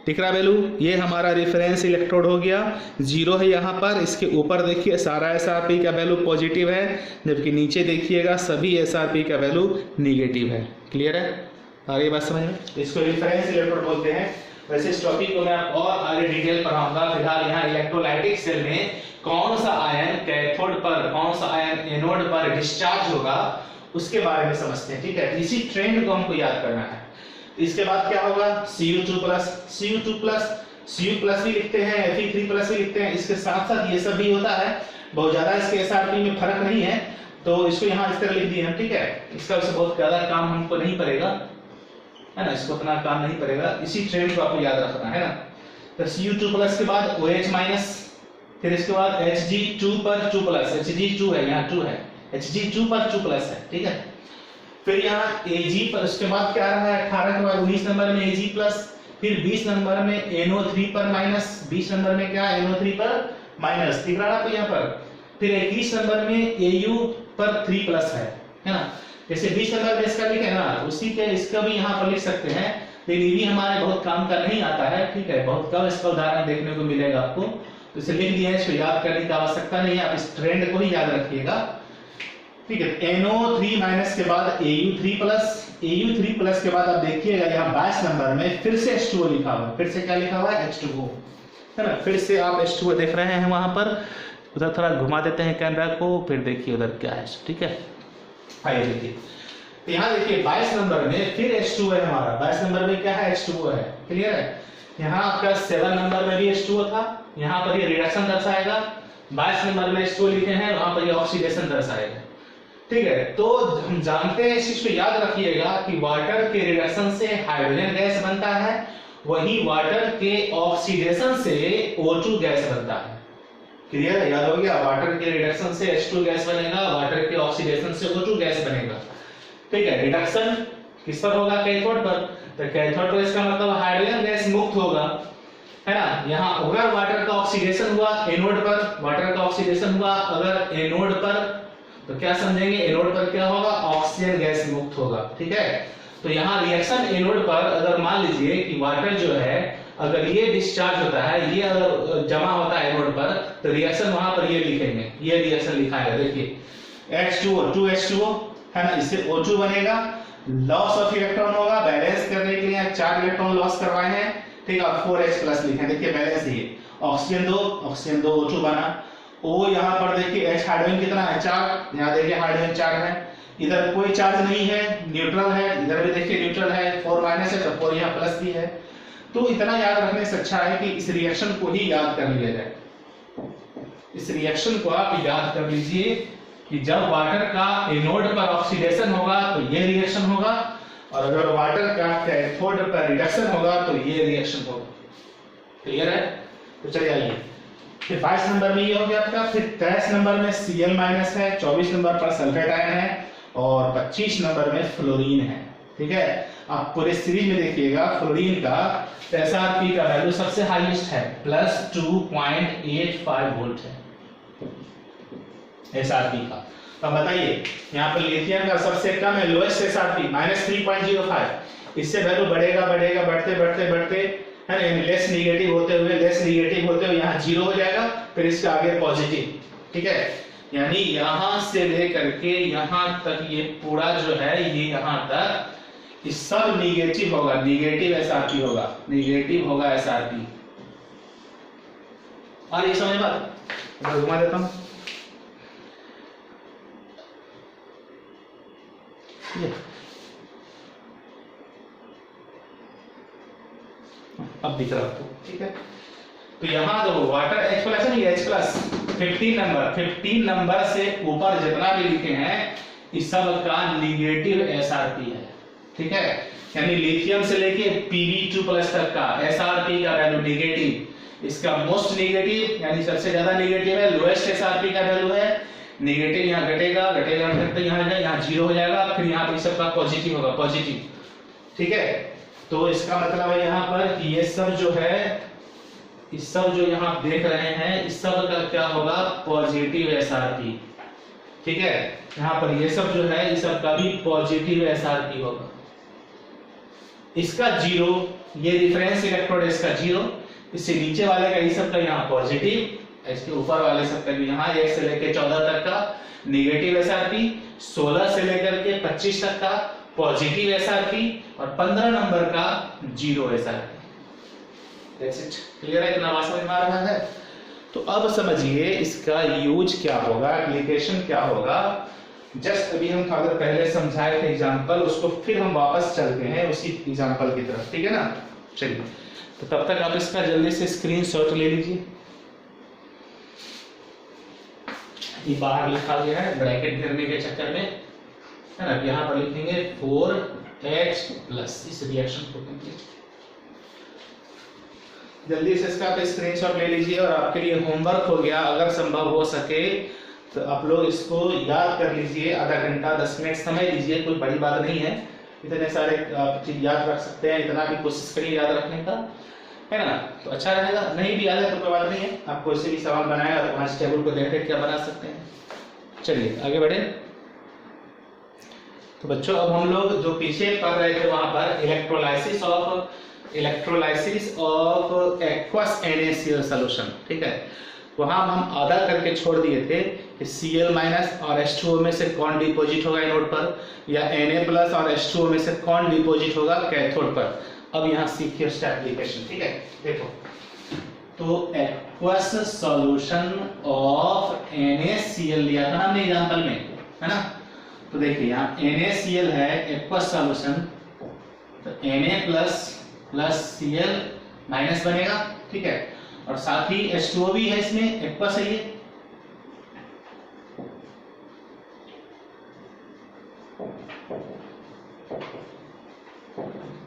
दिख रहा वैल्यू। ये हमारा रेफरेंस इलेक्ट्रोड हो गया, 0 है यहाँ पर। इसके ऊपर देखिए सारा SRP का वैल्यू पॉजिटिव है, जबकि नीचे देखिएगा सभी SRP का वैल्यू निगेटिव है। क्लियर है? आगे बात समझ में, इसको रेफरेंस इलेक्ट्रोड बोलते हैं। वैसे इस टॉपिक को मैं और आगे डिटेल पढ़ाऊंगा। फिलहाल यहाँ इलेक्ट्रोलाइटिक सेल में कौन सा आयन कैथोड पर, कौन सा आयन एनोड पर डिस्चार्ज होगा उसके बारे में समझते हैं, ठीक है। इसी ट्रेंड को हमको याद करना है। इसके बाद क्या होगा, Cu+ भी लिखते हैं, Fe3+ भी लिखते हैं। इसके साथ साथ ये सब भी होता है, बहुत ज्यादा इसके SRP में फर्क नहीं है, तो इसको यहाँ इस तरह लिख दिए हम, ठीक है। इसका वैसे बहुत ज्यादा काम हमको नहीं पड़ेगा, है ना, इसको अपना काम नहीं पड़ेगा। इसी ट्रेंड को आपको याद रखना है ना। तो Cu2+ के बाद OH-, फिर इसके बाद Hg2 पर 2+, Hg2 है, यहाँ 2 है, Hg2 पर 2+ है, ठीक है। फिर यहाँ Ag पर, उसके बाद क्या रहा है, 18 के बाद 19 नंबर में Ag+, फिर 20 नंबर में NO3 पर माइनस, 20 नंबर में क्या, NO3 पर माइनस, दिख रहा है आपको यहाँ पर। फिर 21 नंबर में Au पर 3+ है ना। जैसे 20 नंबर में इसका लिखे ना, उसी के इसका भी यहाँ पर लिख सकते हैं, लेकिन ये भी हमारे बहुत काम का नहीं आता है, ठीक है। बहुत कम इसका उदाहरण देखने को मिलेगा आपको, तो इसे लिख दिया है, इसको याद करने की आवश्यकता नहीं है, आप इस ट्रेंड को ही याद रखिएगा। ठीक है, NO3 माइनस के बाद AU3 प्लस, AU3 प्लस के बाद आप देखिएगा यहाँ 22 नंबर में फिर से H2O लिखा हुआ है, फिर से क्या लिखा हुआ है, H2O, है ना। फिर से आप H2O देख रहे हैं वहां पर, उधर थोड़ा घुमा देते हैं कैमरा को, फिर देखिए उधर क्या है। ठीक है, आइए देखिए, तो यहाँ देखिए 22 नंबर में फिर H2O है हमारा, 22 नंबर में क्या है, H2O है, क्लियर है। यहाँ आपका 7 नंबर में भी H2O था, यहाँ पर ये रिडक्शन दर्शाएगा, 22 नंबर में H2O लिखे हैं, वहां पर ये ऑक्सीडेशन दर्शाएगा। ठीक है, तो हम जानते हैं, इस चीज को याद रखिएगा कि वाटर के रिडक्शन से हाइड्रोजन गैस बनता है, वही वाटर के ऑक्सीडेशन से O2 गैस बनता है। क्लियर है, याद हो गया, वाटर के रिडक्शन से H2 गैस बनेगा, वाटर के ऑक्सीडेशन से O2 गैस बनेगा। ठीक है, रिडक्शन किस पर होगा, कैथोड पर, तो कैथोड पर इसका मतलब हाइड्रोजन गैस मुक्त होगा, है ना। यहाँ अगर वाटर का ऑक्सीडेशन हुआ एनोड पर, वाटर का ऑक्सीडेशन हुआ अगर एनोड पर, तो क्या समझेंगे, एनोड पर क्या होगा, ऑक्सीजन गैस मुक्त होगा। ठीक है, तो यहाँ रिएक्शन एनोड पर अगर मान लीजिए कि वाटर जो है अगर ये डिस्चार्ज होता है, ये अगर जमा होता है एनोड पर, तो रिएक्शन वहां पर ये लिखेंगे, ये रिएक्शन लिखा है, देखिए H2O 2H2O है ना, इससे O2 बनेगा, लॉस ऑफ इलेक्ट्रॉन होगा, बैलेंस करने के लिए 4 इलेक्ट्रॉन लॉस करवाए हैं। ठीक है, 4H प्लस लिखे, देखिए बैलेंस ये ऑक्सीजन 2 O2 बना। O यहाँ पर देखिए H हाइड्रोजन कितना है, 4, यहाँ देखिए हाइड्रोजन 4 है, इधर कोई चार्ज नहीं है, न्यूट्रल है, इधर भी देखिए न्यूट्रल है, 4 माइनस है तो 4 यहाँ प्लस भी है। तो इतना याद रखने से अच्छा है कि इस रिएक्शन को ही याद कर लिया जाए, इस रिएक्शन को आप याद कर लीजिए कि जब वाटर का एनोड पर ऑक्सीडेशन होगा तो ये रिएक्शन होगा, और अगर वाटर का कैथोड पर रिडक्शन होगा तो ये रिएक्शन होगा। क्लियर है, तो चलिए आइए, फिर 22 नंबर में ये हो गया आपका, फिर 23 नंबर में Cl माइनस है, 24 नंबर पर सल्फेट आयन है, और 25 नंबर में फ्लोरीन है। ठीक है, आप पूरे सीरीज में देखिएगा फ्लोरीन का SRP का वैल्यू सबसे हाईएस्ट है, प्लस 2.85 वोल्ट है SRP का। अब बताइए, यहाँ पर लिथियम का सबसे कम है, लोएस्ट SRP माइनस 3.05, इससे वैल्यू बढ़ेगा बढ़ेगा बढ़ते बढ़ते बढ़ते, है ना, लेस निगेटिव होते हुए यहाँ 0 हो जाएगा, फिर इसके आगे पॉजिटिव। ठीक है, यानी यहाँ से लेकर के यहाँ तक ये पूरा जो है, ये यहाँ तक इस सब निगेटिव होगा, निगेटिव SRP होगा, निगेटिव होगा SRP। और ये समझ बात, मैं घुमा देता हूँ, अब दिख रहा आपको। ठीक है, तो यहाँ देखो वाटर H प्लस है, H प्लस 15 नंबर से ऊपर जितना भी लिखे हैं इस सब का निगेटिव SRP है। ठीक है, यानी लिथियम से लेके Pb2 प्लस तक का SRP का वैल्यू निगेटिव, इसका मोस्ट निगेटिव यानी सबसे ज्यादा निगेटिव है, लोएस्ट SRP का वैल्यू है निगेटिव, यहाँ घटेगा घटेगा घटते यहाँ 0 हो जाएगा, फिर यहाँ पे सब का पॉजिटिव होगा, पॉजिटिव। ठीक है, तो इसका मतलब है यहाँ पर कि ये सब जो है, इस सब जो यहाँ देख रहे हैं इस सब का क्या होगा, पॉजिटिव SRP। ठीक है, यहाँ पर ये सब जो है इस सब का भी पॉजिटिव SRP होगा, इसका 0, ये रिफरेंस इलेक्ट्रोड इसका 0, इससे नीचे वाले का ये सब का यहाँ पॉजिटिव, इसके ऊपर वाले सब का भी यहाँ 1 से लेकर 14 तक का निगेटिव SRP, 16 से लेकर के 25 तक का पॉजिटिव SRP, और 15 नंबर का 0 SRP। That's it, क्लियर है, इतना समझ में आ रहा है। तो अब समझिए इसका यूज क्या होगा, एप्लीकेशन क्या होगा। जस्ट अभी हम थोड़ा देर पहले समझाए थे एग्जांपल, उसको फिर हम वापस चलते हैं उसी एग्जांपल की तरफ। ठीक है ना, चलिए, तो तब तक आप इसका जल्दी से स्क्रीनशॉट ले लीजिए। ये बाहर लिखा गया है ब्रैकेट गिरने के चक्कर में, है ना, यहाँ पर लिखेंगे 4H प्लस, इस रिएक्शन को कंप्लीट। जल्दी से इसका आप स्क्रीनशॉट ले लीजिए, और आपके लिए होमवर्क हो गया, अगर संभव हो सके तो आप लोग इसको याद कर लीजिए, आधा घंटा 10 मिनट समय लीजिए, कोई बड़ी बात नहीं है, इतने सारे आप चीज याद रख सकते हैं, इतना भी कोशिश करिए याद रखने का, है ना, तो अच्छा रहेगा। नहीं भी याद है तो कोई बात नहीं है, आप कोई से भी सवाल बनाएगा तो वहां टेबल को देख क्या बना सकते हैं। चलिए आगे बढ़े। तो बच्चों अब हम लोग जो पीछे पढ़ रहे थे वहां पर electrolysis of electrolysis of aqueous NaCl solution, ठीक है। वहां हम आधा करके छोड़ दिए थे कि Cl माइनस और H2O में से कौन डिपॉजिट होगा एनोड पर, या Na प्लस और H2O में से कौन डिपॉजिट होगा कैथोड पर। अब यहाँ सीखिए उसका एप्लीकेशन, ठीक है। देखो तो एक्वस सॉल्यूशन ऑफ NaCl लिया था हमने एग्जांपल में, है ना। तो देखिए यहाँ NaCl है एक्वस सॉल्यूशन, तो Na plus plus Cl minus बनेगा, ठीक है। और साथ ही H2O भी है इसमें, एक्वस है ये,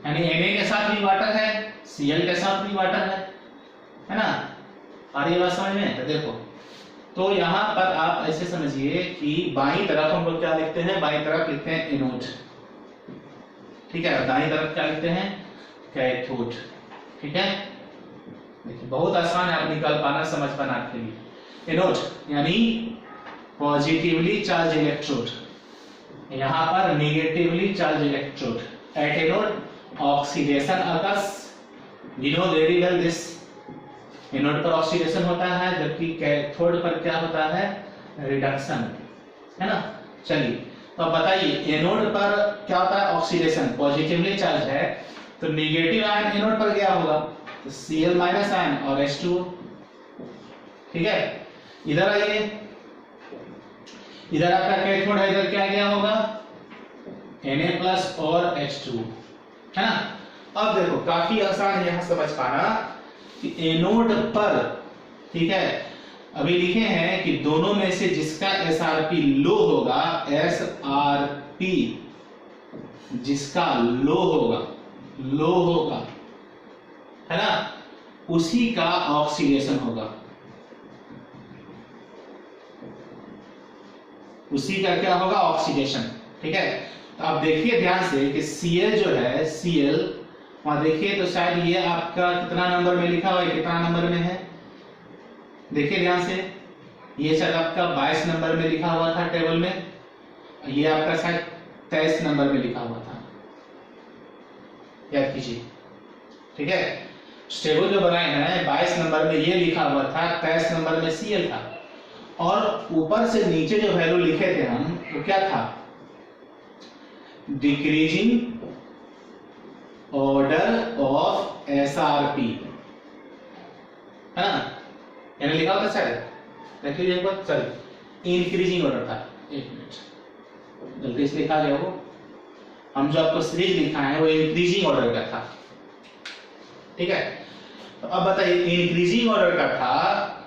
यानी Na के साथ भी वाटर है, Cl के साथ भी वाटर है ना। आ रही बात समझ में? तो देखो तो यहाँ पर आप ऐसे समझिए कि बाईं तरफ हम लोग क्या लिखते हैं, बाईं तरफ लिखते हैं एनोड, ठीक है, और दाईं तरफ क्या लिखते हैं कैथोड, ठीक है। देखिए बहुत आसान है, आप निकाल पाना समझ पाना आपके लिए। एनोड यानी पॉजिटिवली चार्ज इलेक्ट्रोड, यहाँ पर negatively charge electrode. At anode oxidation occurs, you know very well this. Anode पर ऑक्सीडेशन होता है, जबकि कैथोड पर क्या होता है, रिडक्शन, है ना। चलिए तो अब बताइए एनोड पर क्या होता है, ऑक्सीडेशन, पॉजिटिवली चार्ज है तो नेगेटिव आयन एनोड पर गया होगा, तो Cl माइनस आयन और H2O, ठीक है। इधर आइए, इधर आपका कैथोड है, इधर क्या गया होगा Na प्लस और H2O, है ना। अब देखो काफी आसान है यहां समझ पाना कि एनोड पर, ठीक है, अभी लिखे हैं कि दोनों में से जिसका SRP लो होगा, SRP जिसका लो होगा, है ना, उसी का ऑक्सीडेशन होगा, उसी का क्या होगा ऑक्सीडेशन, ठीक है। तो आप देखिए ध्यान से कि Cl जो है, Cl वहां देखिए तो शायद ये आपका कितना नंबर में लिखा हुआ है, कितना नंबर में है, देखिए ध्यान से, ये शायद आपका 22 नंबर में लिखा हुआ था टेबल में, ये आपका शायद 23 नंबर में लिखा हुआ था, याद कीजिए, ठीक है। टेबल जो बनाए हैं 22 नंबर में ये लिखा हुआ था, 23 नंबर में Cl था, और ऊपर से नीचे जो वैल्यू लिखे थे हम वो क्या था, डिक्रीजिंग ऑर्डर ऑफ SRP, है ना, यानी लिखा होता शायद, देख लीजिए एक बार, सॉरी इंक्रीजिंग ऑर्डर था, एक मिनट जल्दी से लिखा गया वो, हम जो आपको सीरीज लिखा है वो इंक्रीजिंग ऑर्डर का था, ठीक है। तो अब बताइए इंक्रीजिंग ऑर्डर का था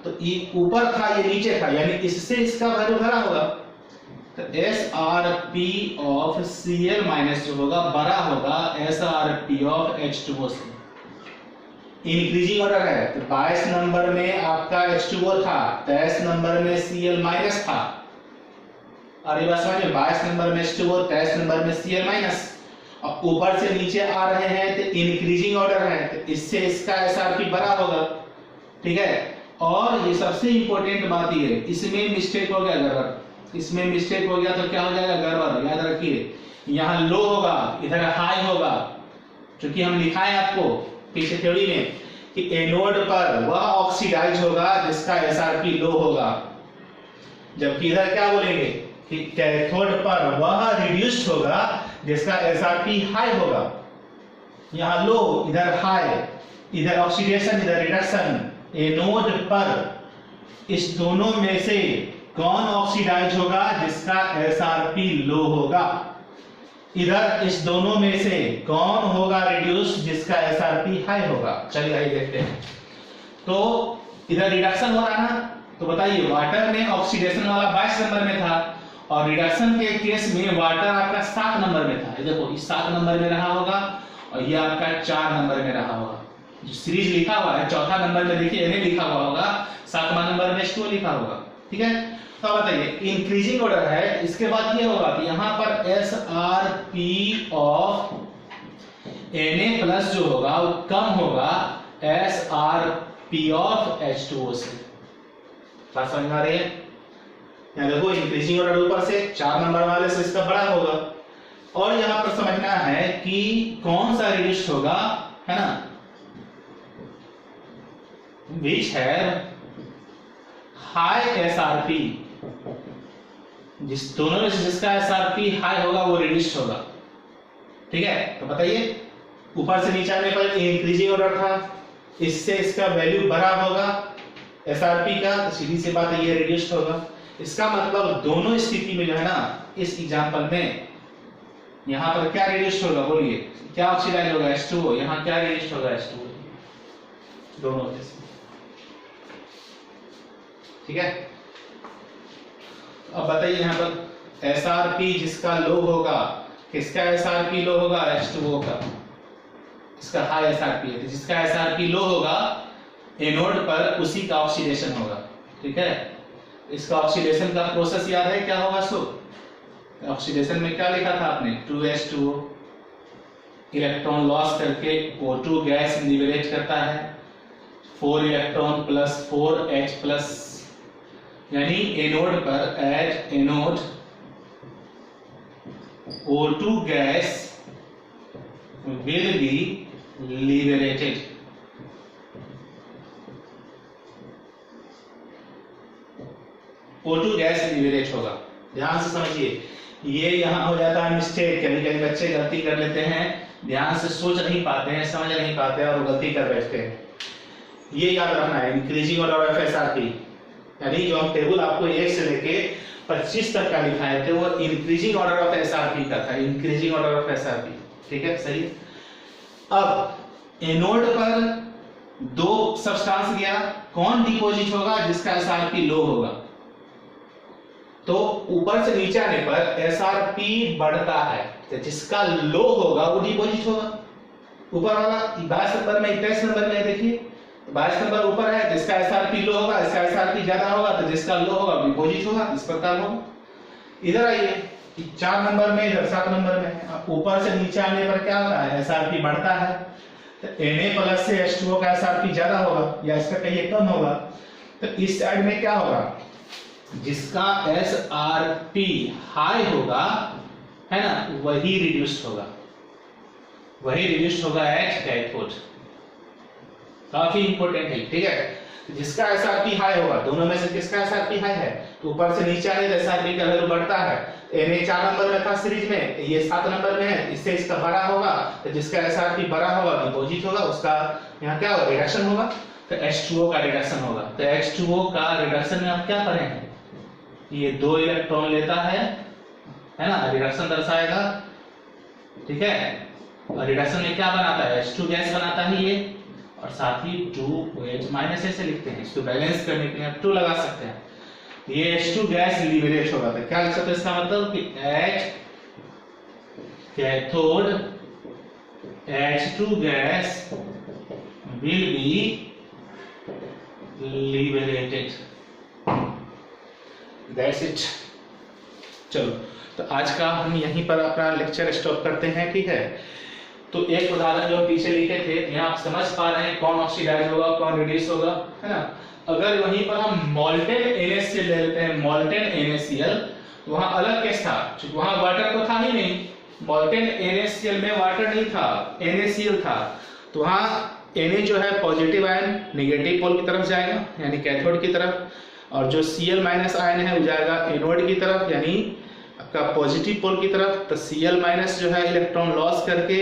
तो ये ऊपर था ये नीचे था, यानी इससे इसका वैल्यू बड़ा होगा, तो SRP ऑफ Cl माइनस जो होगा बड़ा होगा SRP ऑफ H2O से। इंक्रीजिंग ऑर्डर है तो 22 नंबर में आपका H2O था, 23 नंबर में Cl माइनस था, और ये बात समझिए 22 नंबर में H2O, 23 नंबर में Cl माइनस, और ऊपर से नीचे आ रहे हैं तो इंक्रीजिंग ऑर्डर है, तो इससे इसका SRP बड़ा होगा, ठीक है। और ये सबसे इंपॉर्टेंट बात ये है, इसमें मिस्टेक हो गया गड़बड़, इसमें मिस्टेक हो गया तो क्या हो जाएगा गड़बड़, याद रखिए यहाँ लो होगा इधर हाई होगा, क्योंकि हम लिखा है आपको पीछे थ्योरी में कि एनोड पर वह ऑक्सीडाइज होगा जिसका SRP लो होगा, जबकि इधर क्या बोलेंगे कि कैथोड पर वह रिड्यूस्ड होगा जिसका SRP हाई होगा, यहाँ लो इधर हाई, इधर ऑक्सीडेशन इधर रिडक्शन। एनोड पर इस दोनों में से कौन ऑक्सीडाइज होगा जिसका SRP लो होगा, इधर इस दोनों में से कौन होगा रिड्यूस जिसका SRP हाई होगा। चलिए आइए देखते हैं। तो इधर रिडक्शन हो रहा है ना, तो बताइए वाटर में ऑक्सीडेशन वाला 22 नंबर में था, और रिडक्शन के केस में वाटर आपका 7 नंबर में था, ये देखो इस 7 नंबर में रहा होगा और ये आपका 4 नंबर में रहा होगा। जो सीरीज लिखा हुआ है चौथा नंबर में देखिए Na लिखा हुआ होगा, 7वां नंबर में H2O लिखा होगा, ठीक है। तो बताइए इंक्रीजिंग ऑर्डर है, इसके बाद ये होगा कि यहाँ पर SRP ऑफ Na प्लस जो होगा वो कम होगा SRP ऑफ H2O से। बात समझ आ रही है? यहाँ देखो इंक्रीजिंग ऑर्डर ऊपर से 4 नंबर वाले से इसका बड़ा होगा, और यहाँ पर समझना है कि कौन सा रिड्यूस्ड होगा, है ना, which have high SRP, जिस दोनों में से जिसका SRP हाई होगा वो रिड्यूस्ड होगा। ठीक है, तो बताइए ऊपर से नीचे आने पर इंक्रीजिंग ऑर्डर था, इससे इसका वैल्यू बड़ा होगा SRP का, तो सीधी सी बात है ये रिड्यूस्ड होगा। इसका मतलब दोनों स्थिति में जो है ना, इस एग्जांपल में यहां पर क्या रिड्यूस्ड होगा बोलिए, क्या ऑक्सीडाइज होगा H2O, यहां क्या रिड्यूस्ड होगा H2O, दोनों में से। ठीक है, अब बताइए यहां पर SRP जिसका लो होगा, किसका SRP लो होगा, H2O का, इसका हाई SRP है, जिसका SRP लो होगा एनोड पर उसी का ऑक्सीडेशन होगा। ठीक है, इसका ऑक्सीडेशन का प्रोसेस याद है क्या होगा सो, ऑक्सीडेशन में क्या लिखा था आपने, 2H2O इलेक्ट्रॉन लॉस करके O2 गैस लिबरेट करता है, 4 इलेक्ट्रॉन प्लस 4H प्लस, यानी एनोड पर at anode O2 gas will be liberated. O2 gas liberate होगा। ध्यान से समझिए, ये यहां हो जाता है मिस्टेक, कभी कभी बच्चे गलती कर लेते हैं, ध्यान से सोच नहीं पाते हैं, समझ नहीं पाते हैं और गलती कर बैठते हैं। ये याद रखना है, इंक्रीजिंग ऑर्डर ऑफ SRP, यानी जो हम टेबल आपको 1 से लेके 25 तक का दिखाए थे वो इंक्रीजिंग ऑर्डर ऑफ SRP का था, इंक्रीजिंग ऑर्डर ऑफ SRP। ठीक है, सही। अब एनोड पर दो सब्सटेंस गया, कौन डिपॉजिट होगा, जिसका SRP लो होगा, तो ऊपर से नीचे आने पर SRP बढ़ता है, तो जिसका लो होगा वो डिपॉजिट होगा। ऊपर वाला 22 नंबर में 23 नंबर में देखिए, 22 नंबर ऊपर है, जिसका SRP लो होगा, इसका SRP ज्यादा होगा, तो जिसका लो होगा डिपॉजिट होगा, इस प्रकार होगा। इधर आइए 4 नंबर में, इधर 7 नंबर में, ऊपर से नीचे आने पर क्या होता है, SRP बढ़ता है, तो Na प्लस से H2O का SRP ज्यादा होगा या इसका कहीं कम होगा, तो इस साइड में क्या होगा, जिसका SRP हाई होगा है ना, वही रिड्यूस्ड होगा, वही रिड्यूस्ड होगा एट कैथोड। काफी इंपॉर्टेंट है। ठीक है, जिसका SRP हाई होगा, दोनों में से किसका SRP हाई है, तो ऊपर से नीचे आने पर SRP का वैल्यू बढ़ता है। Na 4 नंबर में था सीरीज में, ये 7 नंबर में है, इससे इसका बड़ा होगा, तो जिसका SRP बड़ा होगा डिपॉजिट होगा, उसका यहाँ क्या होगा, रिडक्शन होगा, तो H2O का रिडक्शन होगा। तो H2O का रिडक्शन में आप क्या करें, ये 2 इलेक्ट्रॉन लेता है ना, रिडक्शन दर्शाएगा। ठीक है, और रिडक्शन में क्या बनाता है, H2 गैस बनाता है ये, और साथ ही 2OH माइनस ऐसे लिखते हैं, इसको बैलेंस करने के लिए आप 2 लगा सकते हैं। ये H2 गैस लिबरेट होगा, तो क्या लिख सकते हैं इसका मतलब कि at cathode H2 gas will be liberated. That's it. चलो, तो आज का हम यहीं पर अपना लेक्चर स्टॉप करते हैं। ठीक है, तो एक उदाहरण जो पीछे लिखे थे, यहाँ आप समझ पा रहे हैं कौन ऑक्सीडाइज होगा, कौन रिड्यूस होगा, है ना। अगर वहीं पर हम मोल्टेन NaCl ले लेते हैं, मोल्टेन NaCl, तो वहां अलग केस था, क्योंकि वहां वाटर तो था ही नहीं, मोल्टेन NaCl में वाटर नहीं था, NaCl था, तो वहां Na जो है पॉजिटिव आयन नेगेटिव पोल की तरफ जाएगा, यानी कैथोड की तरफ, और जो Cl माइनस आयन है वो जाएगा एनोड की तरफ, यानी आपका पॉजिटिव पोल की तरफ। तो Cl माइनस जो है इलेक्ट्रॉन लॉस करके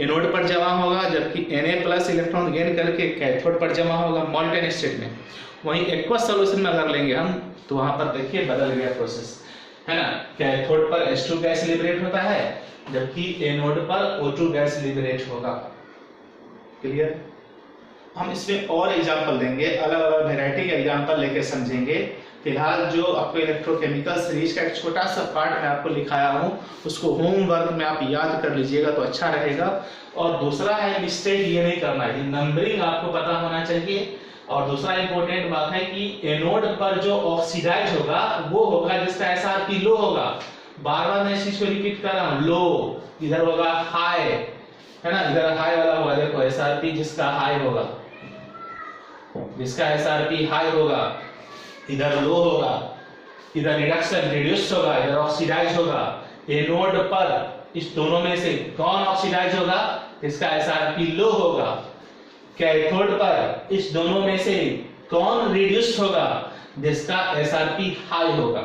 एनोड पर जमा होगा, जबकि Na प्लस इलेक्ट्रॉन गेन करके कैथोड पर जमा होगा मोल्टेन स्टेट में। वहीं एक्वस सॉल्यूशन में अगर लेंगे हम, तो वहां पर देखिए बदल गया प्रोसेस, है ना। कैथोड पर H2 गैस लिबरेट होता है, जबकि एनोड पर O2 गैस लिबरेट होगा। क्लियर। हम इसमें और एग्जांपल देंगे, अलग अलग वैरायटी के एग्जांपल लेके समझेंगे। फिलहाल जो आपको इलेक्ट्रोकेमिकल सीरीज का एक छोटा सा पार्ट मैं आपको लिखाया हूँ, उसको होमवर्क में आप याद कर लीजिएगा तो अच्छा रहेगा। और दूसरा है मिस्टेक ये नहीं करना है, नंबरिंग आपको पता होना चाहिए। और दूसरा इंपॉर्टेंट बात है कि एनोड पर जो ऑक्सीडाइज होगा वो होगा जिसका SRP लो होगा। बार बार मैं इस चीज को रिपीट कर रहा हूँ, लो इधर होगा हाई, है ना, इधर हाई वाला होगा, देखो SRP जिसका हाई होगा, जिसका SRP हाई होगा, इधर लो होगा, इधर रिडक्शन रिड्यूस होगा, इधर ऑक्सीडाइज होगा। एनोड पर इस दोनों में से कौन ऑक्सीडाइज होगा, इसका SRP लो होगा। कैथोड पर इस दोनों में से कौन रिड्यूस्ड होगा, जिसका एसआरपी हाई होगा।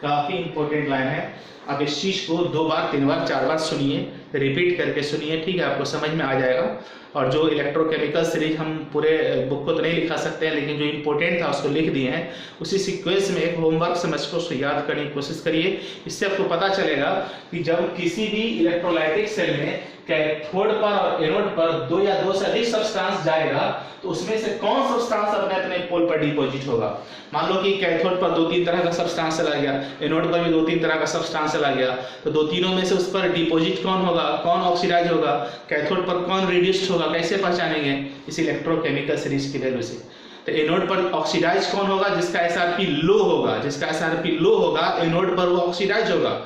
काफी इंपॉर्टेंट लाइन है, आप इस चीज को 2 बार 3 बार 4 बार सुनिए, रिपीट करके सुनिए, ठीक है, आपको समझ में आ जाएगा। और जो इलेक्ट्रोकेमिकल सीरीज हम पूरे बुक को तो नहीं लिखा सकते हैं, लेकिन जो इंपॉर्टेंट था उसको लिख दिए हैं, उसी सीक्वेंस में एक होमवर्क समझ को उसको याद करने की कोशिश करिए। इससे आपको पता चलेगा कि जब किसी भी इलेक्ट्रोलाइटिक सेल में कैथोड पर और एनोड पर 2 या 2 से अधिक सब्सटेंस जाएगा, तो उसमें से कौन सब्सटेंस अपने अपने पोल पर डिपॉजिट होगा। मान लो कि कैथोड पर 2-3 तरह का सब्सटेंस चला गया, एनोड पर भी 2-3 तरह का सब्सटेंस चला गया, तो 2-तीनों में से उस पर डिपॉजिट कौन होगा, कौन ऑक्सीडाइज होगा, कैथोड पर कौन रिड्यूस्ड होगा, कैसे पहचानेंगे, इस इलेक्ट्रोकेमिकल सीरीज की वैल्यू से। तो एनोड पर ऑक्सीडाइज कौन होगा, जिसका एसआरपी लो होगा, जिसका एसआरपी लो होगा एनोड पर वो ऑक्सीडाइज होगा,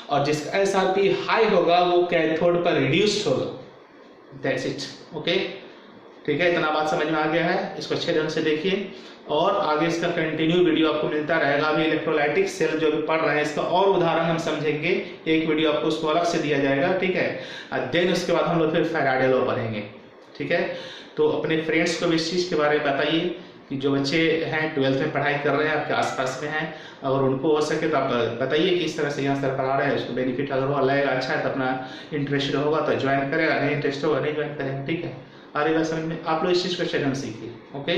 और जिसका एसआरपी हाई होगा वो कैथोड पर रिड्यूस्ड होगा। दैट्स इट, ओके, ठीक है, इतना बात समझ में आ गया है, इसको अच्छे ढंग से देखिए और आगे इसका कंटिन्यू वीडियो आपको मिलता रहेगा। अभी इलेक्ट्रोलाइटिक सेल जो भी पढ़ रहे हैं इसका और उदाहरण हम समझेंगे, एक वीडियो आपको उसको अलग से दिया जाएगा, ठीक है। देन उसके बाद हम लोग फिर फैराडे लॉ पढ़ेंगे, ठीक है। तो अपने फ्रेंड्स को भी इस चीज़ के बारे में बताइए कि जो बच्चे हैं 12th में पढ़ाई कर रहे हैं, आपके आसपास में हैं, और उनको हो सके तो आप बताइए कि इस तरह से यहाँ सर पढ़ा रहे हैं, उसको बेनिफिट अगर वो लगेगा अच्छा है तो अपना इंटरेस्ट होगा तो ज्वाइन करेगा, नहीं इंटरेस्ट होगा नहीं ज्वाइन करेगा, ठीक है। आ रही बात समझ में, आप लोग इस चीज़ को चैनल सीखिए, ओके।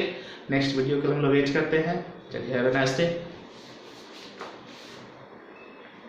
नेक्स्ट वीडियो के लिए हम लोग वेट करते हैं। चलिए, हैव अ नाइस डे।